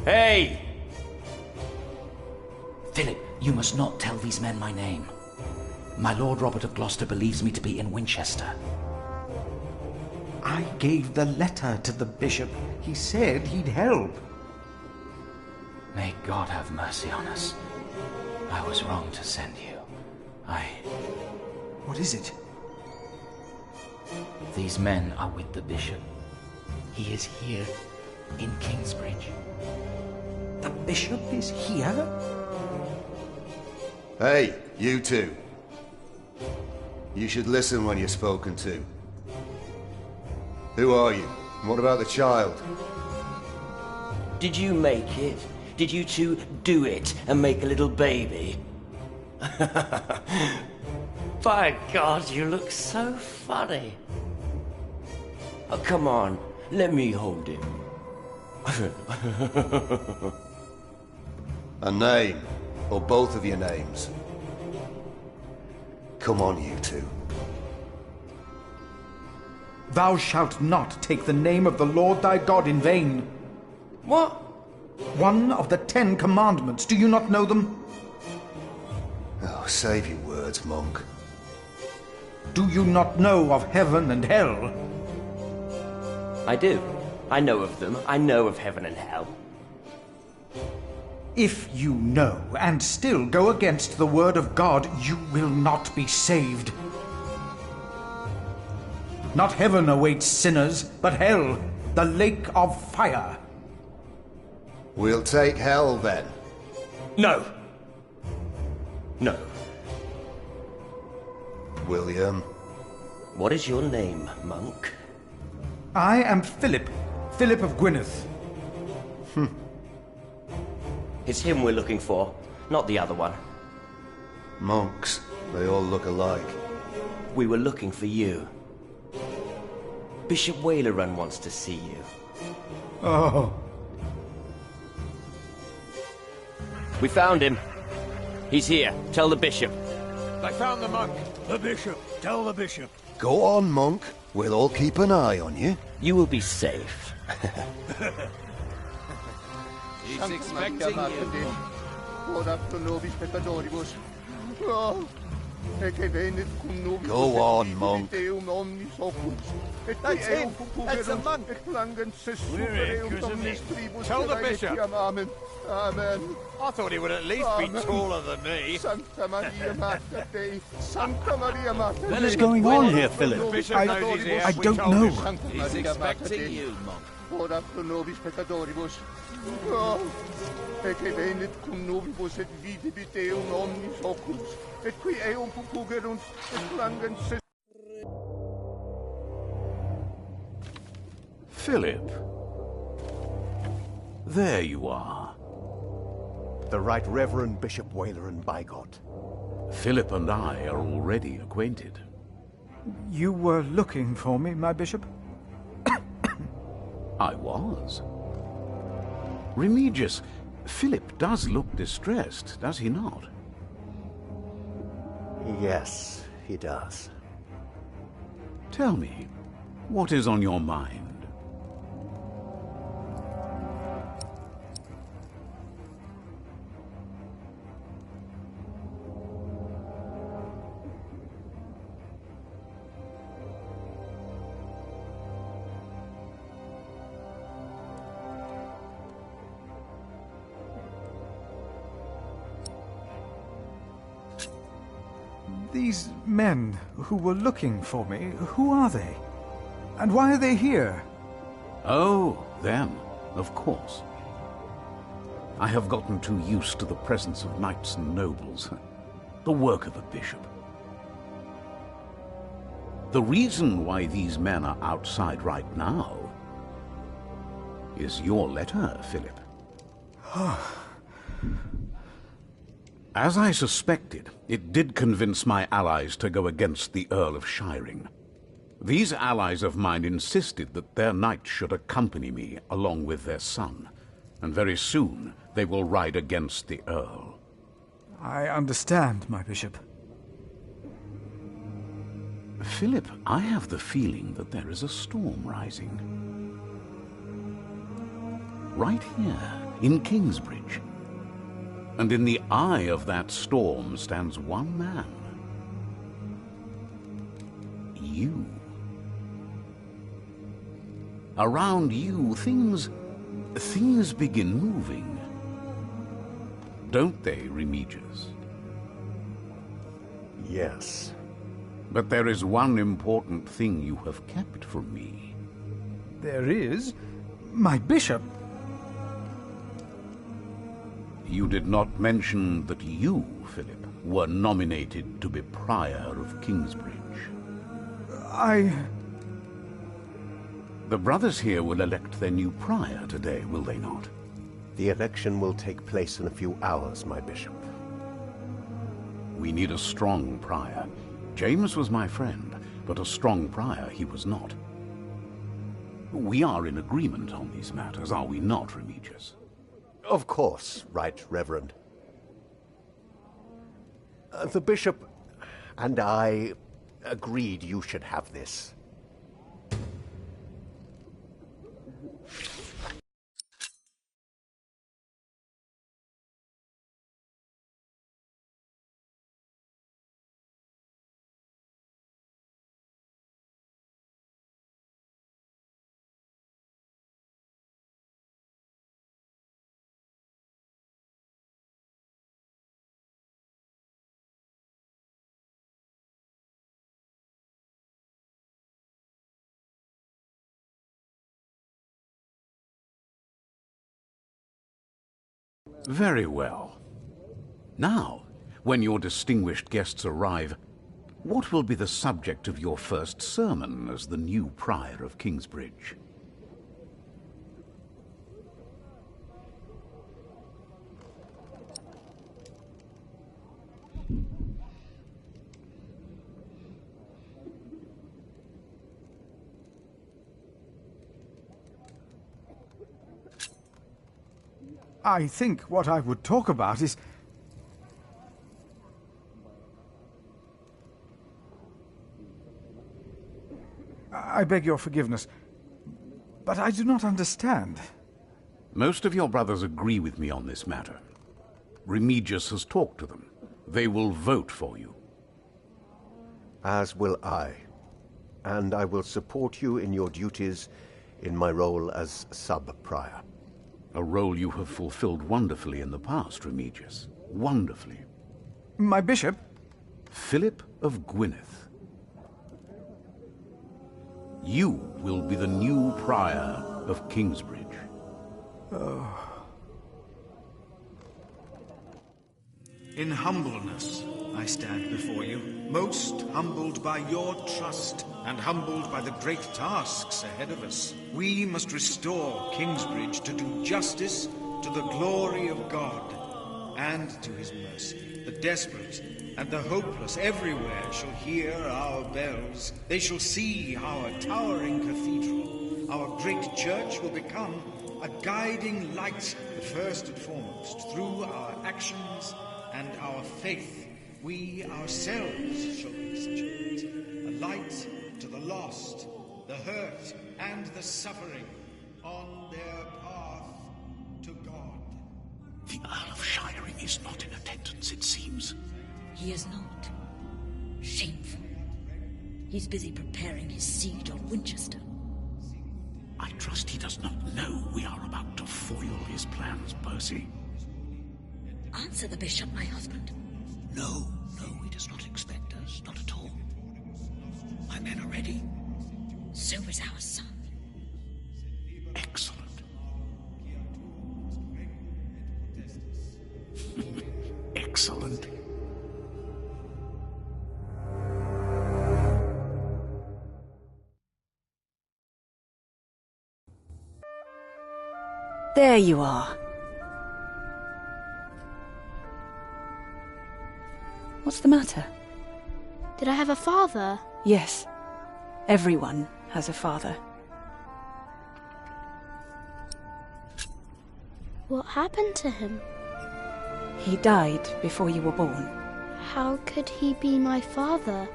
Hey! Philip, you must not tell these men my name. My Lord Robert of Gloucester believes me to be in Winchester. I gave the letter to the bishop. He said he'd help. May God have mercy on us. I was wrong to send you. What is it? These men are with the bishop. He is here, in Kingsbridge. The bishop is here? Hey, you two. You should listen when you're spoken to. Who are you? And what about the child? Did you make it? Did you two do it and make a little baby? By God, you look so funny. Oh, come on, let me hold him. A name, or both of your names. Come on, you two. Thou shalt not take the name of the Lord thy God in vain. What? One of the 10 commandments. Do you not know them? Oh, save your words, monk. Do you not know of heaven and hell? I do. I know of them. I know of heaven and hell. If you know and still go against the word of God, you will not be saved. Not heaven awaits sinners, but hell, the lake of fire. We'll take hell, then. No. No. William. What is your name, monk? I am Philip. Philip of Gwynedd. It's him we're looking for, not the other one. Monks, they all look alike. We were looking for you. Bishop Wailerun wants to see you. Oh. We found him. He's here. Tell the bishop. They found the monk. The bishop. Tell the bishop. Go on, monk. We'll all keep an eye on you. You will be safe. He's expecting you. Ora pro nobis peccatoribus. Oh, Go on, monk. That's him. That's the monk. We're here because of him. Tell the bishop. Amen. Amen. I thought he would at least be taller than me. Santa Maria Mater Dei. Santa Maria Mater What is going on here, Philip? I don't know. He's expecting you, monk. Ora pro nobis peccatoribus. Oh, et che venit cum nobibus et videbit Deum omnis oculus, et qui eum pupugerunt et langens. Philip. There you are. The Right Reverend Bishop Waleran Bygott. Philip and I are already acquainted. You were looking for me, my bishop? I was. Remigius, Philip does look distressed, does he not? Yes, he does. Tell me, what is on your mind? These men who were looking for me, who are they? And why are they here? Oh, them, of course. I have gotten too used to the presence of knights and nobles. The work of a bishop. The reason why these men are outside right now is your letter, Philip. As I suspected, it did convince my allies to go against the Earl of Shiring. These allies of mine insisted that their knights should accompany me along with their son, and very soon they will ride against the Earl. I understand, my bishop. Philip, I have the feeling that there is a storm rising. Right here, in Kingsbridge. And in the eye of that storm stands one man. You. Around you, things begin moving. Don't they, Remigius? Yes. But there is one important thing you have kept from me. There is? My bishop? You did not mention that you, Philip, were nominated to be Prior of Kingsbridge. The brothers here will elect their new Prior today, will they not? The election will take place in a few hours, my bishop. We need a strong Prior. James was my friend, but a strong Prior he was not. We are in agreement on these matters, are we not, Remigius? Of course, Right Reverend. The bishop and I agreed you should have this. Very well. Now, when your distinguished guests arrive, what will be the subject of your first sermon as the new Prior of Kingsbridge? I think what I would talk about is... I beg your forgiveness, but I do not understand. Most of your brothers agree with me on this matter. Remigius has talked to them. They will vote for you. As will I. And I will support you in your duties in my role as sub-prior. A role you have fulfilled wonderfully in the past, Remigius. Wonderfully. My bishop? Philip of Gwynedd. You will be the new prior of Kingsbridge. Oh. In humbleness, I stand before you, most humbled by your trust, and humbled by the great tasks ahead of us. We must restore Kingsbridge to do justice to the glory of God, and to his mercy. The desperate and the hopeless everywhere shall hear our bells. They shall see our towering cathedral. Our great church will become a guiding light, first and foremost, through our actions and our faith. We ourselves shall be such a light to the lost, the hurt, and the suffering on their path to God. The Earl of Shiring is not in attendance, it seems. He is not. Shameful. He's busy preparing his siege on Winchester. I trust he does not know we are about to foil his plans, Percy. Answer the bishop, my husband. No, he does not expect us, not at all. My men are ready. So is our son. Excellent. Excellent. There you are. What's the matter? Did I have a father? Yes. Everyone has a father. What happened to him? He died before you were born. How could he be my father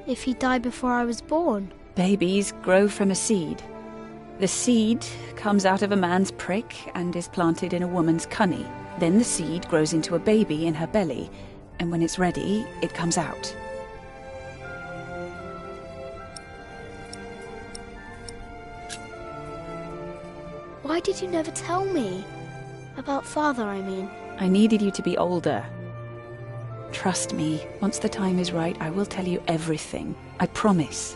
if he died before I was born? Babies grow from a seed. The seed comes out of a man's prick and is planted in a woman's cunny. Then the seed grows into a baby in her belly, and when it's ready, it comes out. Why did you never tell me? About father, I mean. I needed you to be older. Trust me, once the time is right, I will tell you everything. I promise.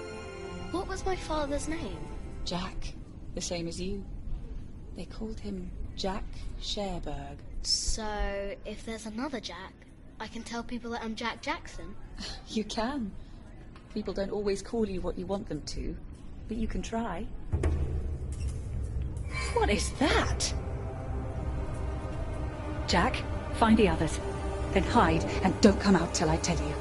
What was my father's name? Jack. The same as you. They called him Jack Sherberg. So, if there's another Jack, I can tell people that I'm Jack Jackson? You can. People don't always call you what you want them to, but you can try. What is that? Jack, find the others. Then hide and don't come out till I tell you.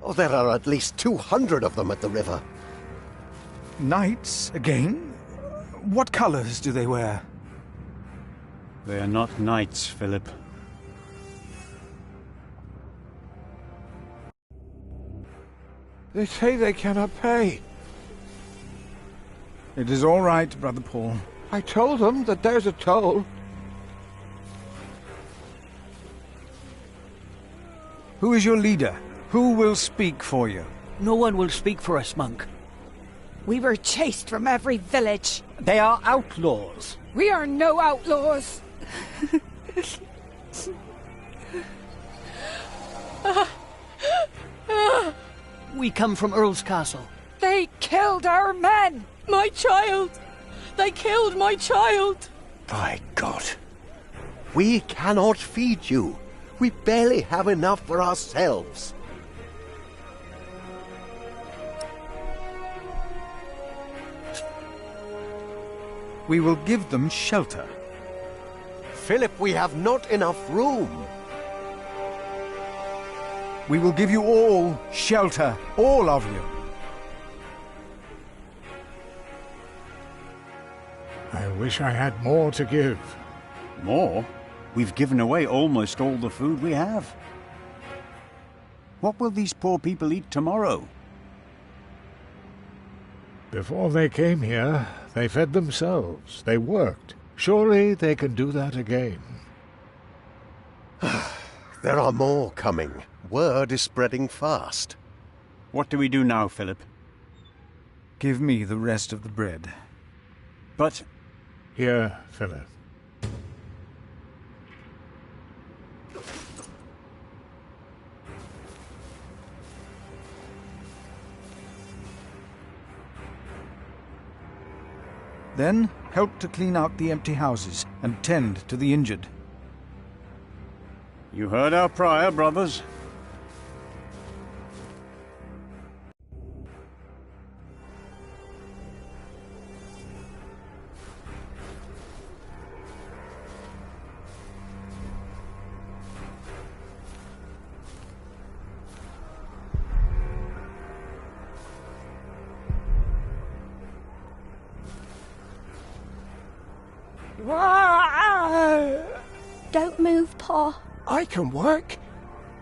Oh, there are at least 200 of them at the river. Knights, again? What colors do they wear? They are not knights, Philip. They say they cannot pay. It is all right, Brother Paul. I told them that there's a toll. Who is your leader? Who will speak for you? No one will speak for us, monk. We were chased from every village. They are outlaws. We are no outlaws. We come from Earl's Castle. They killed our men! My child! They killed my child! By God. We cannot feed you. We barely have enough for ourselves. We will give them shelter. Philip, we have not enough room. We will give you all shelter, all of you. I wish I had more to give. More? We've given away almost all the food we have. What will these poor people eat tomorrow? Before they came here, they fed themselves. They worked. Surely they can do that again. There are more coming. Word is spreading fast. What do we do now, Philip? Give me the rest of the bread. But... Here, Philip. Then, help to clean out the empty houses and tend to the injured. You heard our prior, brothers. Don't move, Pa. I can work.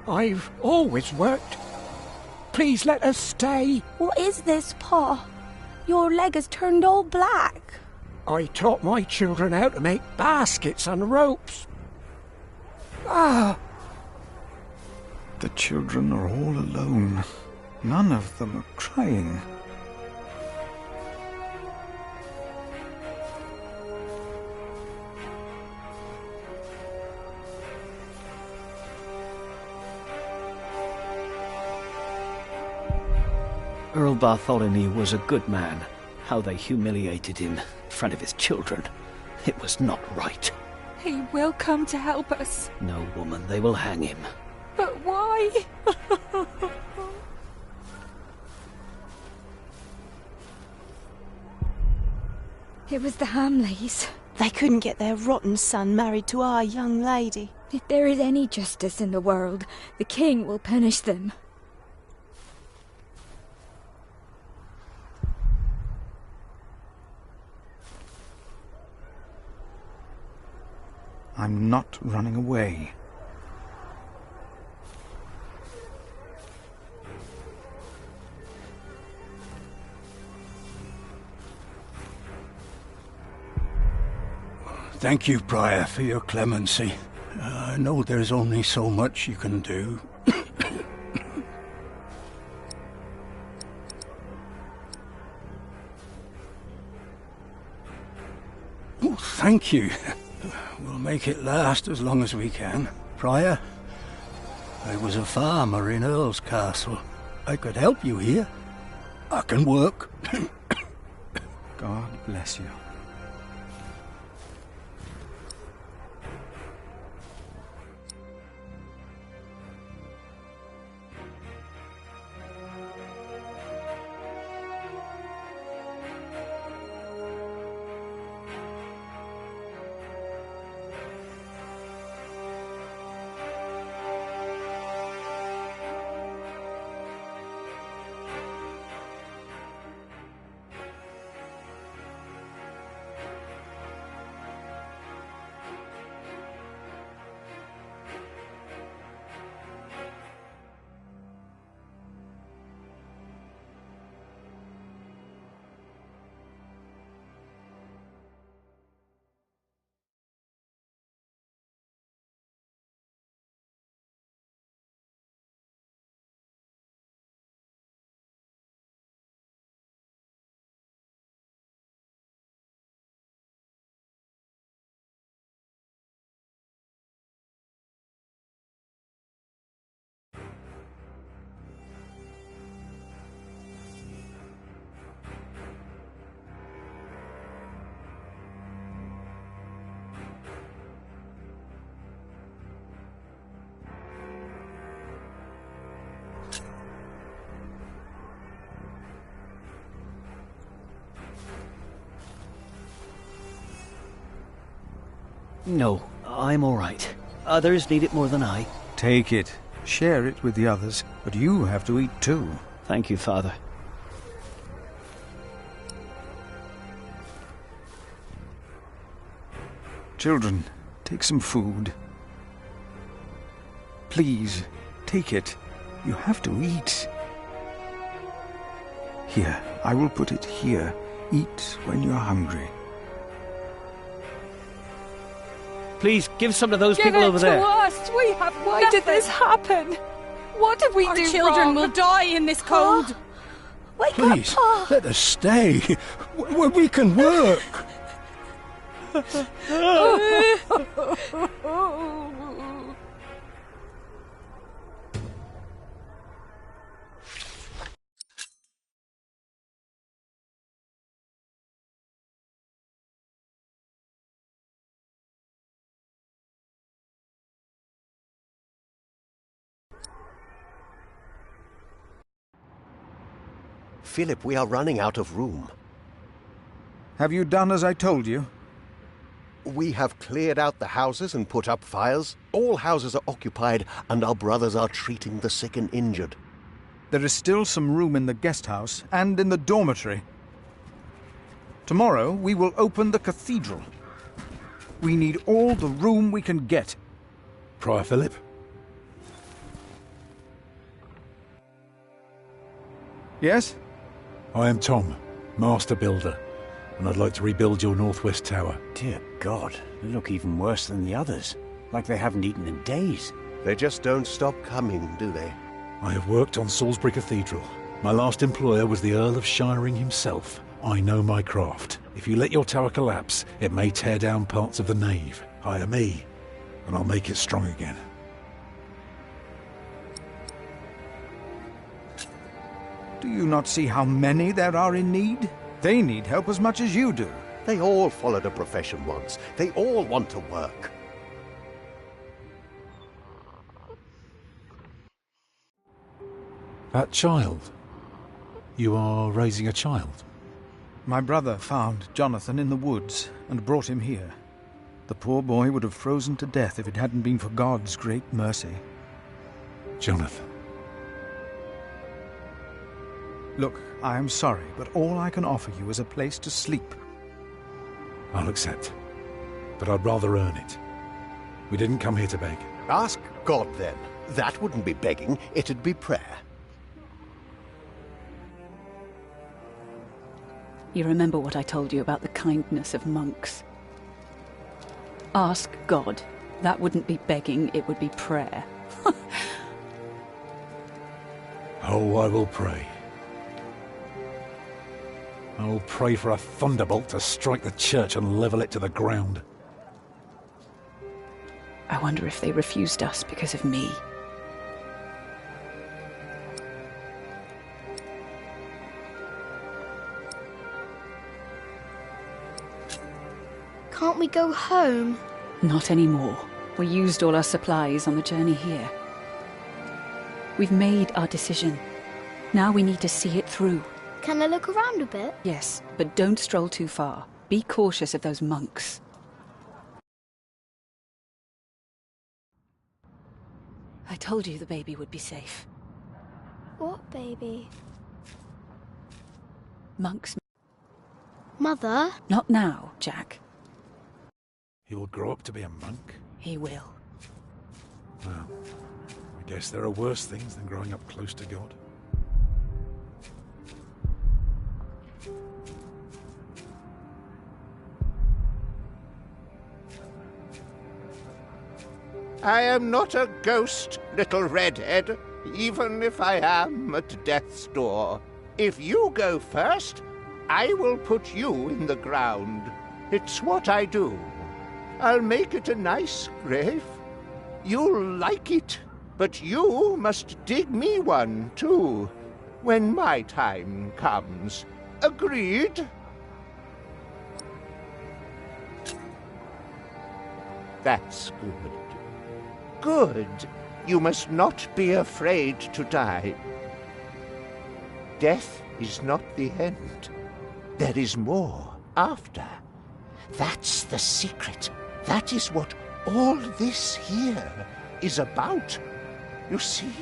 I've always worked. Please let us stay. What is this, Pa? Your leg has turned all black. I taught my children how to make baskets and ropes. Ah! The children are all alone. None of them are crying. Earl Bartholomew was a good man. How they humiliated him in front of his children. It was not right. He will come to help us. No, woman, they will hang him. But why? It was the Hamleys. They couldn't get their rotten son married to our young lady. If there is any justice in the world, the king will punish them. I'm not running away. Thank you, Prior, for your clemency. I know there's only so much you can do. Oh, thank you. We'll make it last as long as we can. Prior, I was a farmer in Earl's Castle. I could help you here. I can work. God bless you. No, I'm all right. Others need it more than I. Take it. Share it with the others, but you have to eat too. Thank you, Father. Children, take some food. Please, take it. You have to eat. Here, I will put it here. Eat when you're hungry. Please, give some to those Give people it over there. to us! We have Why nothing. did this happen? What did we Our do children wrong? will die in this cold. Wake Please, up, Pa! let us stay. We can work. Philip, we are running out of room. Have you done as I told you? We have cleared out the houses and put up fires. All houses are occupied, and our brothers are treating the sick and injured. There is still some room in the guest house and in the dormitory. Tomorrow we will open the cathedral. We need all the room we can get. Prior Philip? Yes? I am Tom, Master Builder, and I'd like to rebuild your northwest tower. Dear God, they look even worse than the others. Like they haven't eaten in days. They just don't stop coming, do they? I have worked on Salisbury Cathedral. My last employer was the Earl of Shiring himself. I know my craft. If you let your tower collapse, it may tear down parts of the nave. Hire me, and I'll make it strong again. Do you not see how many there are in need? They need help as much as you do. They all followed a profession once. They all want to work. That child? You are raising a child? My brother found Jonathan in the woods and brought him here. The poor boy would have frozen to death if it hadn't been for God's great mercy. Jonathan. Look, I am sorry, but all I can offer you is a place to sleep. I'll accept. But I'd rather earn it. We didn't come here to beg. Ask God, then. That wouldn't be begging, it'd be prayer. You remember what I told you about the kindness of monks? Ask God. That wouldn't be begging, it would be prayer. Oh, I will pray. I will pray for a thunderbolt to strike the church and level it to the ground. I wonder if they refused us because of me. Can't we go home? Not anymore. We used all our supplies on the journey here. We've made our decision. Now we need to see it through. Can I look around a bit? Yes, but don't stroll too far. Be cautious of those monks. I told you the baby would be safe. What baby? Monks. Mother? Not now, Jack. He will grow up to be a monk? He will. Well, I guess there are worse things than growing up close to God. I am not a ghost, little redhead, even if I am at death's door. If you go first, I will put you in the ground. It's what I do. I'll make it a nice grave. You'll like it, but you must dig me one, too, when my time comes. Agreed? That's good. Good. You must not be afraid to die. Death is not the end. There is more after. That's the secret. That is what all this here is about. You see?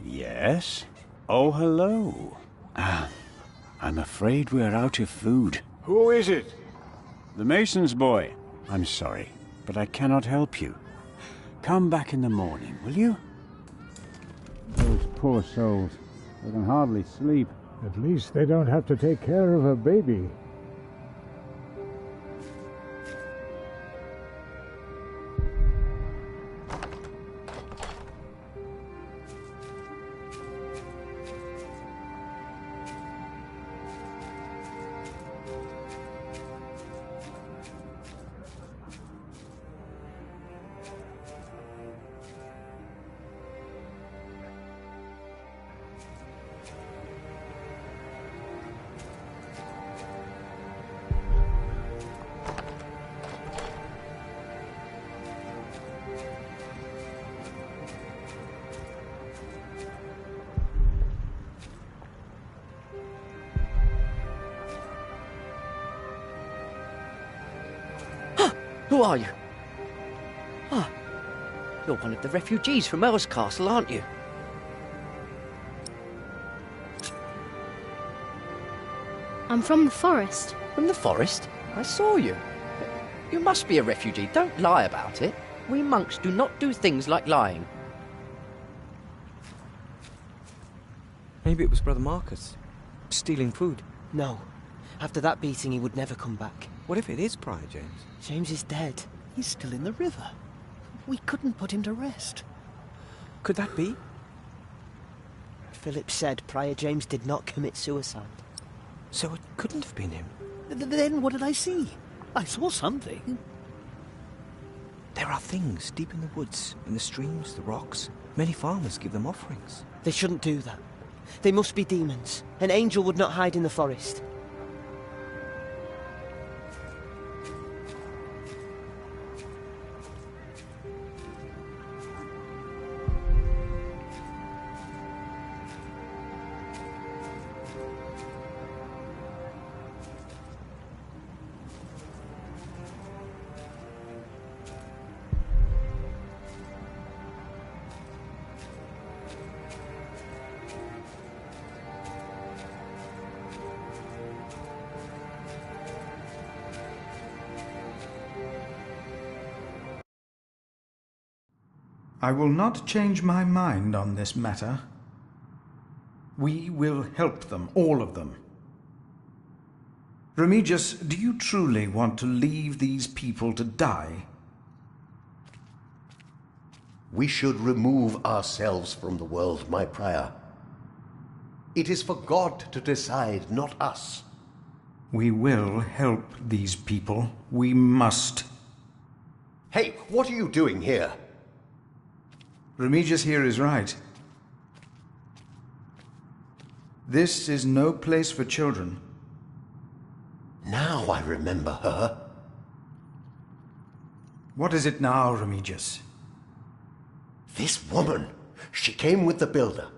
Yes? Oh, hello. I'm afraid we're out of food. Who is it? The mason's boy. I'm sorry, but I cannot help you. Come back in the morning, will you? Those poor souls. They can hardly sleep. At least they don't have to take care of a baby. Who are you? Ah, you're one of the refugees from Earl's Castle, aren't you? I'm from the forest. From the forest? I saw you. You must be a refugee. Don't lie about it. We monks do not do things like lying. Maybe it was Brother Marcus. Stealing food. No. After that beating, he would never come back. What if it is Prior James? James is dead. He's still in the river. We couldn't put him to rest. Could that be? Philip said Prior James did not commit suicide. So it couldn't have been him. Then what did I see? I saw something. There are things deep in the woods, in the streams, the rocks. Many farmers give them offerings. They shouldn't do that. They must be demons. An angel would not hide in the forest. I will not change my mind on this matter. We will help them, all of them. Remigius, do you truly want to leave these people to die? We should remove ourselves from the world, my prior. It is for God to decide, not us. We will help these people. We must. Hey, what are you doing here? Remigius here is right. This is no place for children. Now I remember her. What is it now, Remigius? This woman. She came with the builder.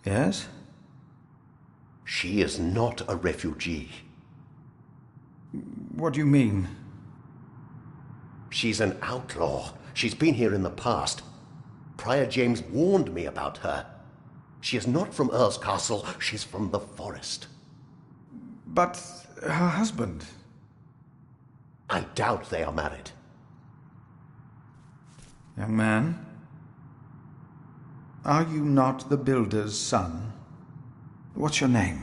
Yes? She is not a refugee. What do you mean? She's an outlaw. She's been here in the past. Prior James warned me about her. She is not from Earl's Castle. She's from the forest. But her husband? I doubt they are married. Young man, are you not the builder's son? What's your name?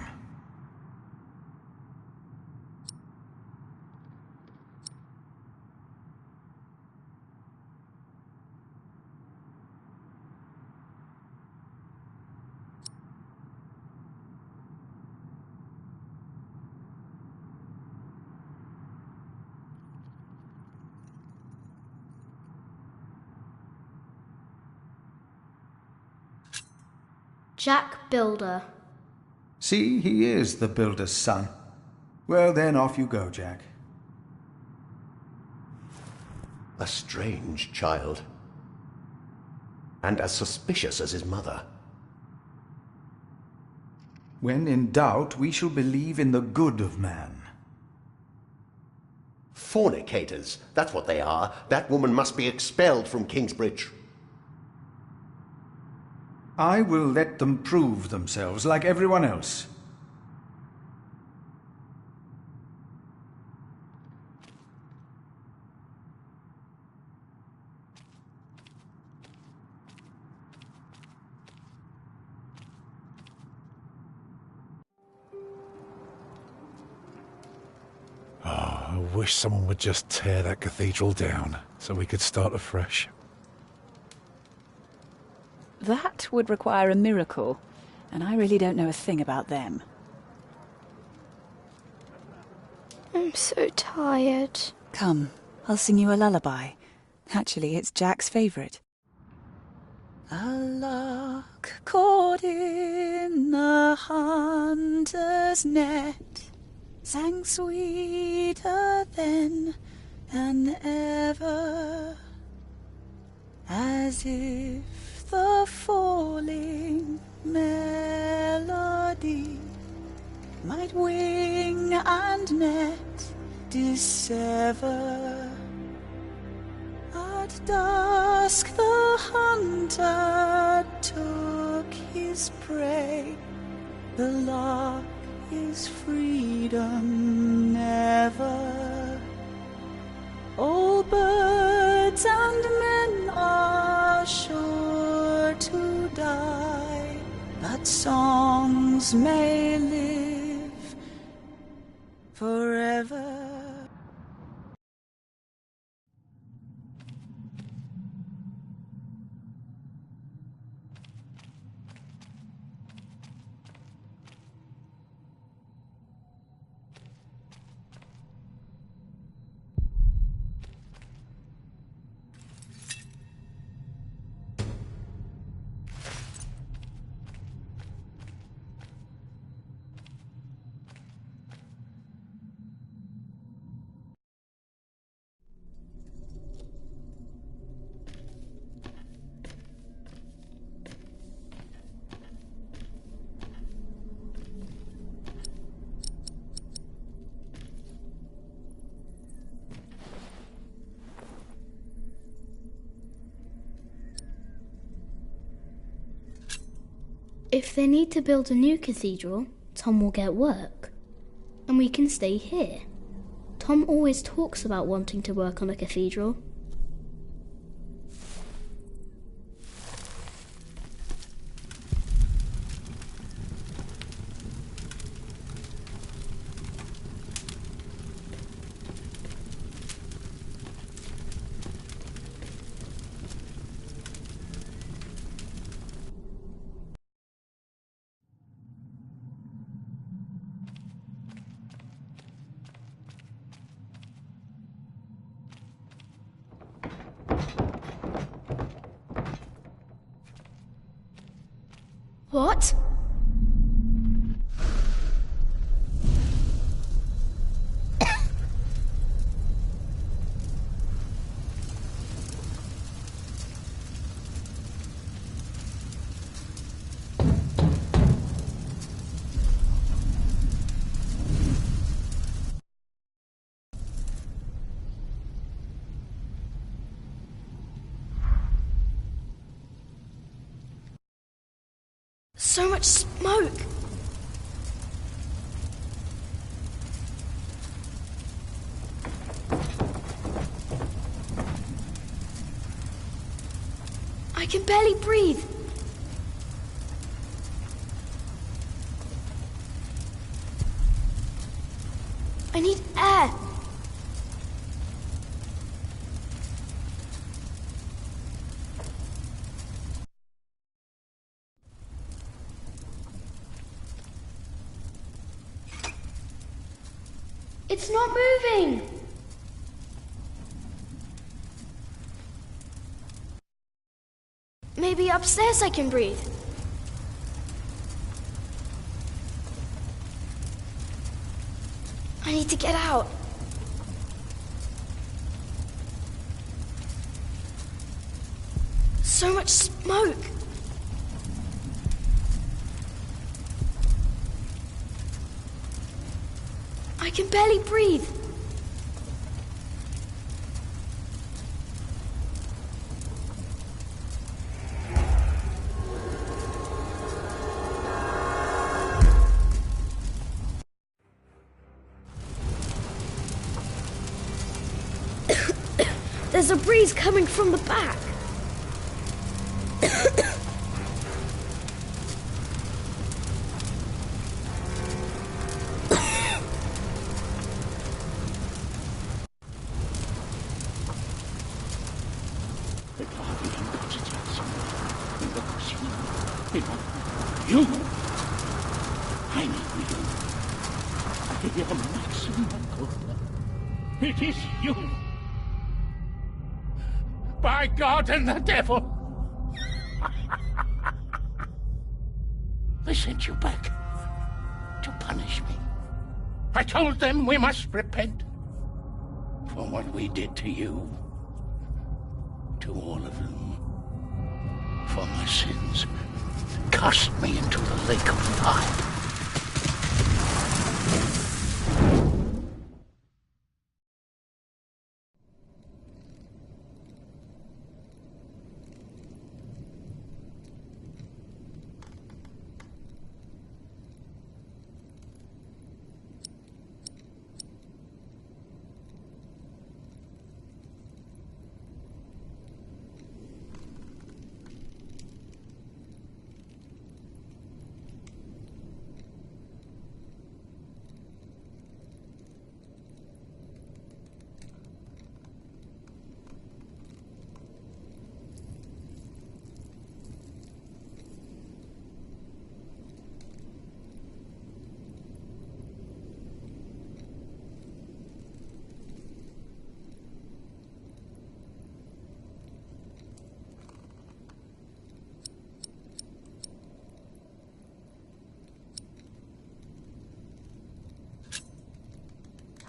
Jack Builder. See, he is the builder's son. Well, then off you go, Jack. A strange child. And as suspicious as his mother. When in doubt, we shall believe in the good of man. Fornicators, that's what they are. That woman must be expelled from Kingsbridge. I will let them prove themselves like everyone else. I wish someone would just tear that cathedral down so we could start afresh. That would require a miracle, and I really don't know a thing about them. I'm so tired. Come, I'll sing you a lullaby. Actually, it's Jack's favourite. A lark caught in the hunter's net sang sweeter then than ever, as if the falling melody might wing and net dissever. At dusk the hunter took his prey. The lark is freedom never. All birds and men are sure to die, but songs may live forever. If they need to build a new cathedral, Tom will get work. And we can stay here. Tom always talks about wanting to work on a cathedral. What? So much smoke! I can barely breathe. I need air. It's not moving! Maybe upstairs I can breathe. I need to get out. So much smoke. I can barely breathe. There's a breeze coming from the back. You! I know you. You're Maximum. It is you! By God and the devil! They sent you back to punish me. I told them we must repent for what we did to you. To all of them. For my sins. Cast me into the lake of fire.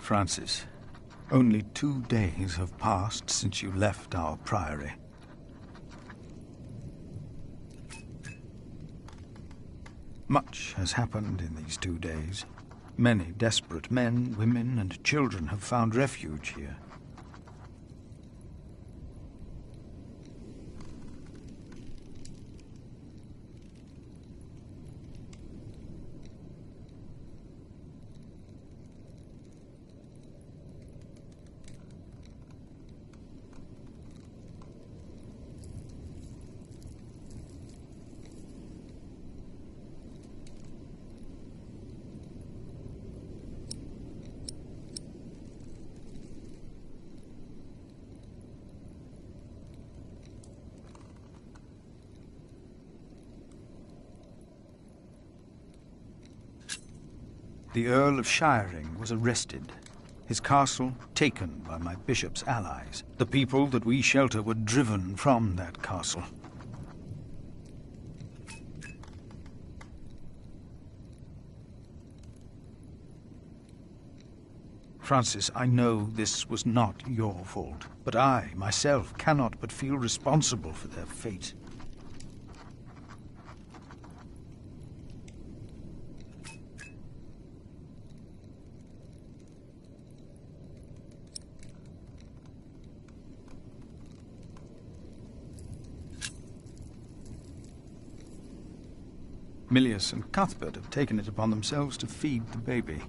Francis, only 2 days have passed since you left our priory. Much has happened in these 2 days. Many desperate men, women, and children have found refuge here. The Earl of Shiring was arrested, his castle taken by my bishop's allies. The people that we shelter were driven from that castle. Francis, I know this was not your fault, but I, myself, cannot but feel responsible for their fate. Milius and Cuthbert have taken it upon themselves to feed the baby.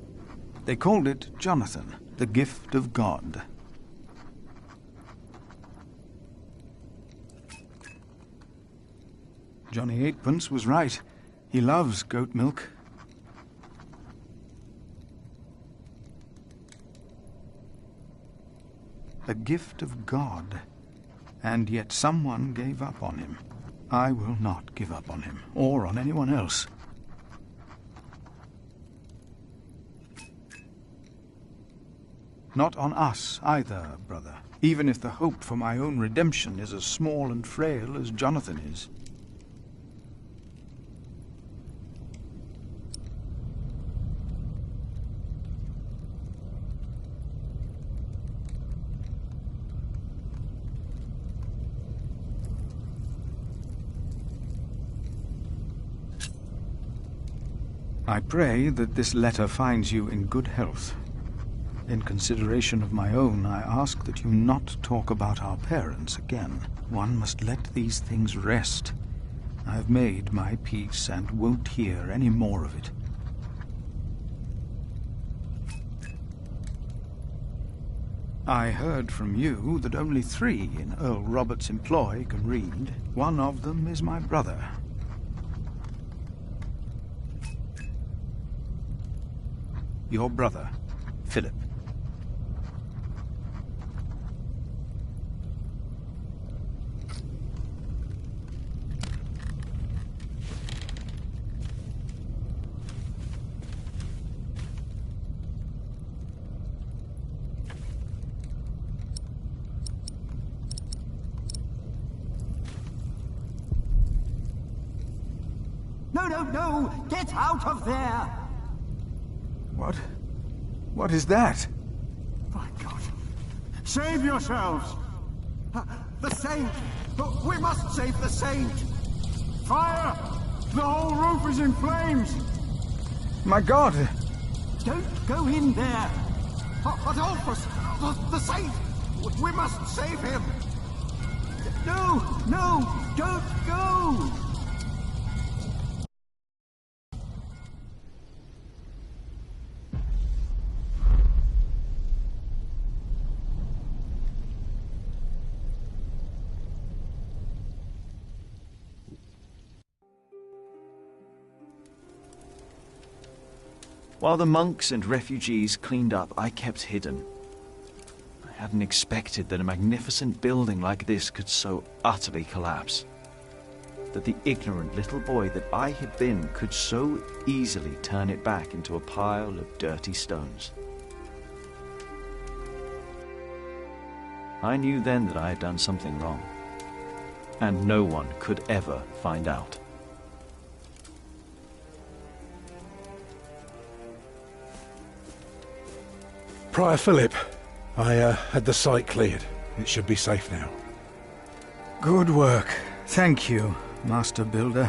They called it Jonathan, the gift of God. Johnny Eightpence was right. He loves goat milk. A gift of God. And yet someone gave up on him. I will not give up on him, or on anyone else. Not on us either, brother, even if the hope for my own redemption is as small and frail as Jonathan is. I pray that this letter finds you in good health. In consideration of my own, I ask that you not talk about our parents again. One must let these things rest. I've made my peace and won't hear any more of it. I heard from you that only 3 in Earl Robert's employ can read. One of them is my brother. Your brother, Philip. No! Get out of there! What is that? My God! Save yourselves! The Saint! We must save the Saint! Fire! The whole roof is in flames! My God! Don't go in there! Adolphus! The Saint! We must save him! No! Don't go! While the monks and refugees cleaned up, I kept hidden. I hadn't expected that a magnificent building like this could so utterly collapse. That the ignorant little boy that I had been could so easily turn it back into a pile of dirty stones. I knew then that I had done something wrong, and no one could ever find out. Prior Philip, I had the site cleared. It should be safe now. Good work. Thank you, Master Builder.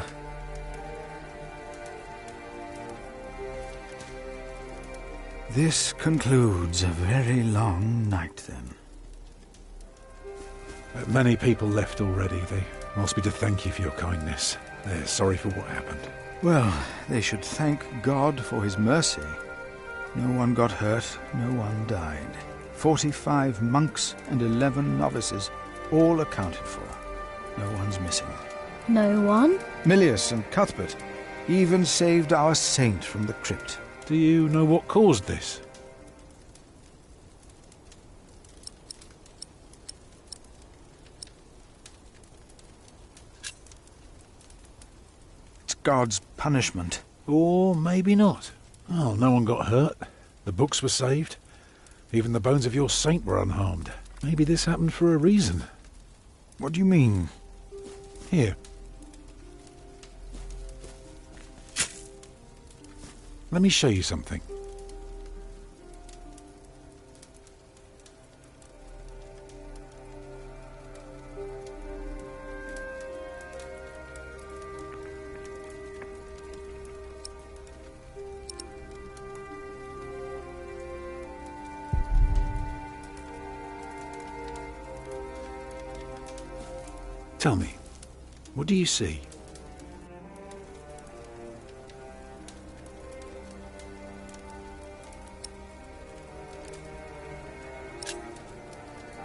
This concludes a very long night, then. Many people left already. They asked me to thank you for your kindness. They're sorry for what happened. Well, they should thank God for his mercy. No one got hurt, no one died. 45 monks and 11 novices, all accounted for. No one's missing. No one? Milius and Cuthbert even saved our saint from the crypt. Do you know what caused this? It's God's punishment. Or maybe not. Oh, no one got hurt. The books were saved. Even the bones of your saint were unharmed. Maybe this happened for a reason. What do you mean? Here. Let me show you something. Tell me, what do you see?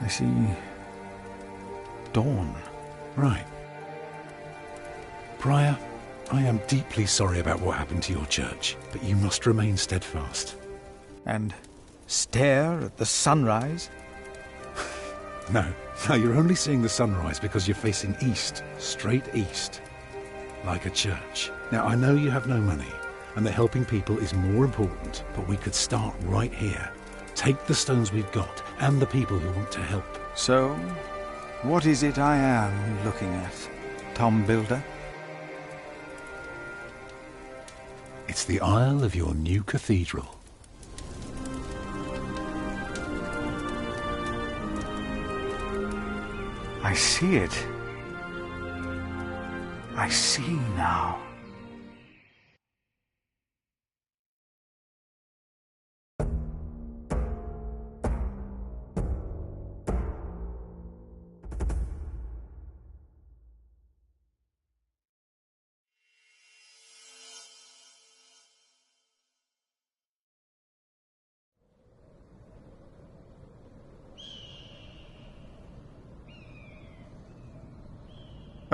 I see dawn. Right. Prior, I am deeply sorry about what happened to your church, but you must remain steadfast. And stare at the sunrise? No, you're only seeing the sunrise because you're facing east, straight east, like a church. Now, I know you have no money, and that helping people is more important, but we could start right here. Take the stones we've got, and the people who want to help. So, what is it I am looking at, Tom Builder? It's the aisle of your new cathedral. I see it. I see now.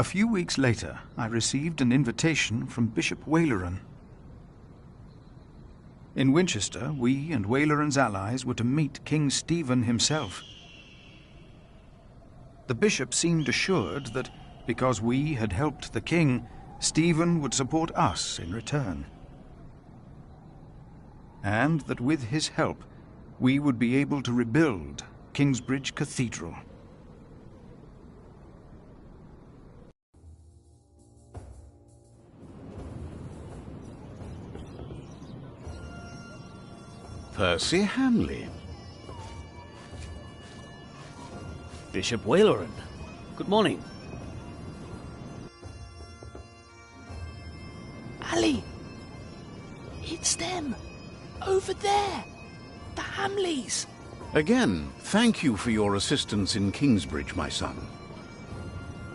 A few weeks later, I received an invitation from Bishop Waleran. In Winchester, we and Waleran's allies were to meet King Stephen himself. The bishop seemed assured that because we had helped the king, Stephen would support us in return. And that with his help, we would be able to rebuild Kingsbridge Cathedral. Percy Hamley. Bishop Waleran. Good morning. Ali! It's them! Over there! The Hamleys! Again, thank you for your assistance in Kingsbridge, my son.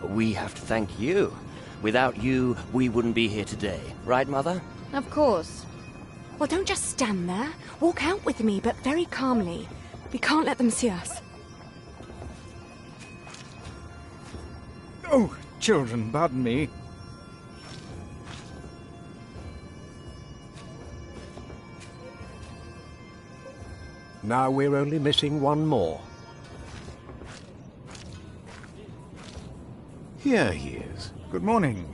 We have to thank you. Without you, we wouldn't be here today. Right, Mother? Of course. Well, don't just stand there. Walk out with me, but very calmly. We can't let them see us. Oh, children, pardon me. Now we're only missing one more. Here he is. Good morning.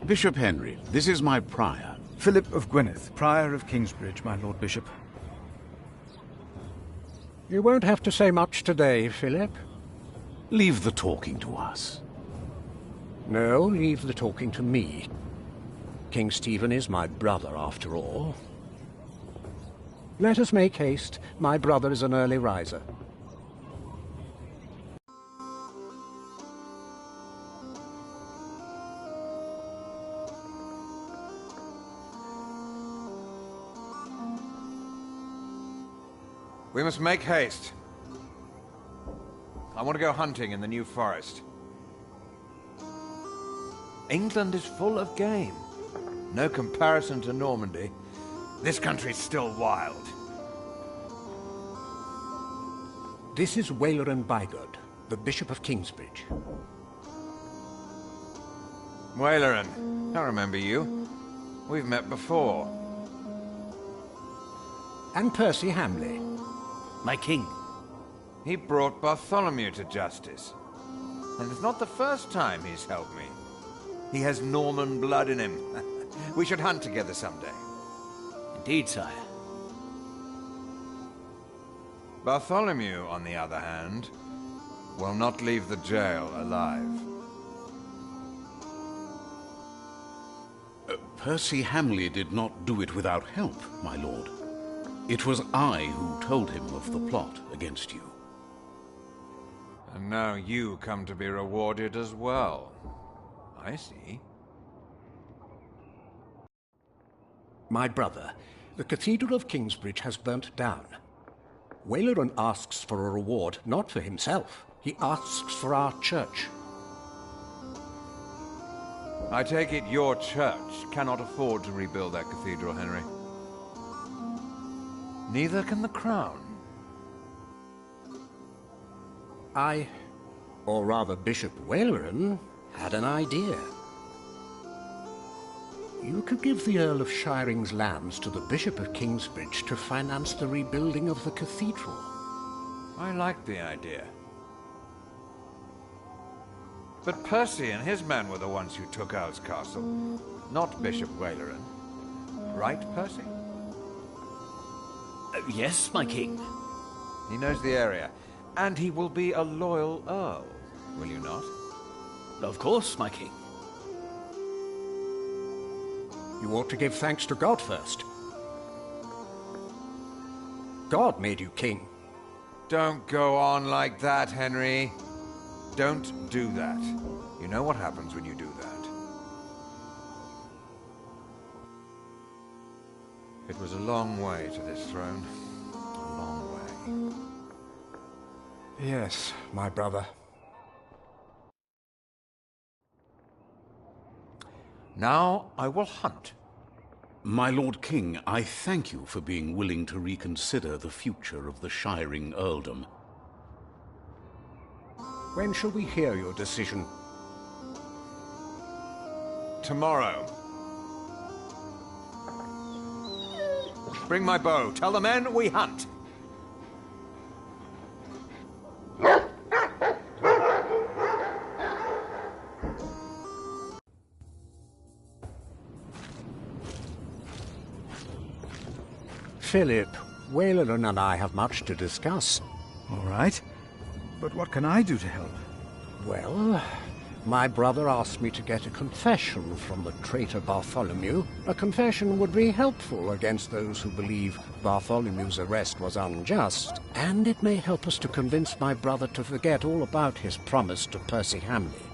Bishop Henry, this is my prior. Philip of Gwynedd, Prior of Kingsbridge, my Lord Bishop. You won't have to say much today, Philip. Leave the talking to us. No, leave the talking to me. King Stephen is my brother, after all. Let us make haste. My brother is an early riser. We must make haste. I want to go hunting in the New Forest. England is full of game. No comparison to Normandy. This country's still wild. This is Waleran Bygod, the Bishop of Kingsbridge. Waleran, I remember you. We've met before. And Percy Hamley. My king. He brought Bartholomew to justice. And it's not the first time he's helped me. He has Norman blood in him. We should hunt together someday. Indeed, sire. Bartholomew, on the other hand, will not leave the jail alive. Percy Hamley did not do it without help, my lord. It was I who told him of the plot against you. And now you come to be rewarded as well. I see. My brother, the Cathedral of Kingsbridge has burnt down. Waleran asks for a reward, not for himself. He asks for our church. I take it your church cannot afford to rebuild that cathedral, Henry. Neither can the crown. I, or rather Bishop Waleran, had an idea. You could give the Earl of Shiring's lands to the Bishop of Kingsbridge to finance the rebuilding of the cathedral. I like the idea. But Percy and his men were the ones who took Earl's Castle, not Bishop Waleran. Right, Percy? Yes, my king. He knows the area, and he will be a loyal Earl, will you not? Of course, my king. You ought to give thanks to God first. God made you king. Don't go on like that, Henry. Don't do that. You know what happens when you do that. It was a long way to this throne. A long way. Yes, my brother. Now I will hunt. My Lord King, I thank you for being willing to reconsider the future of the Shiring earldom. When shall we hear your decision? tomorrow. Bring my bow. Tell the men we hunt. Philip, Wayland and I have much to discuss. All right. But what can I do to help? Well, my brother asked me to get a confession from the traitor Bartholomew. A confession would be helpful against those who believe Bartholomew's arrest was unjust, and it may help us to convince my brother to forget all about his promise to Percy Hamley.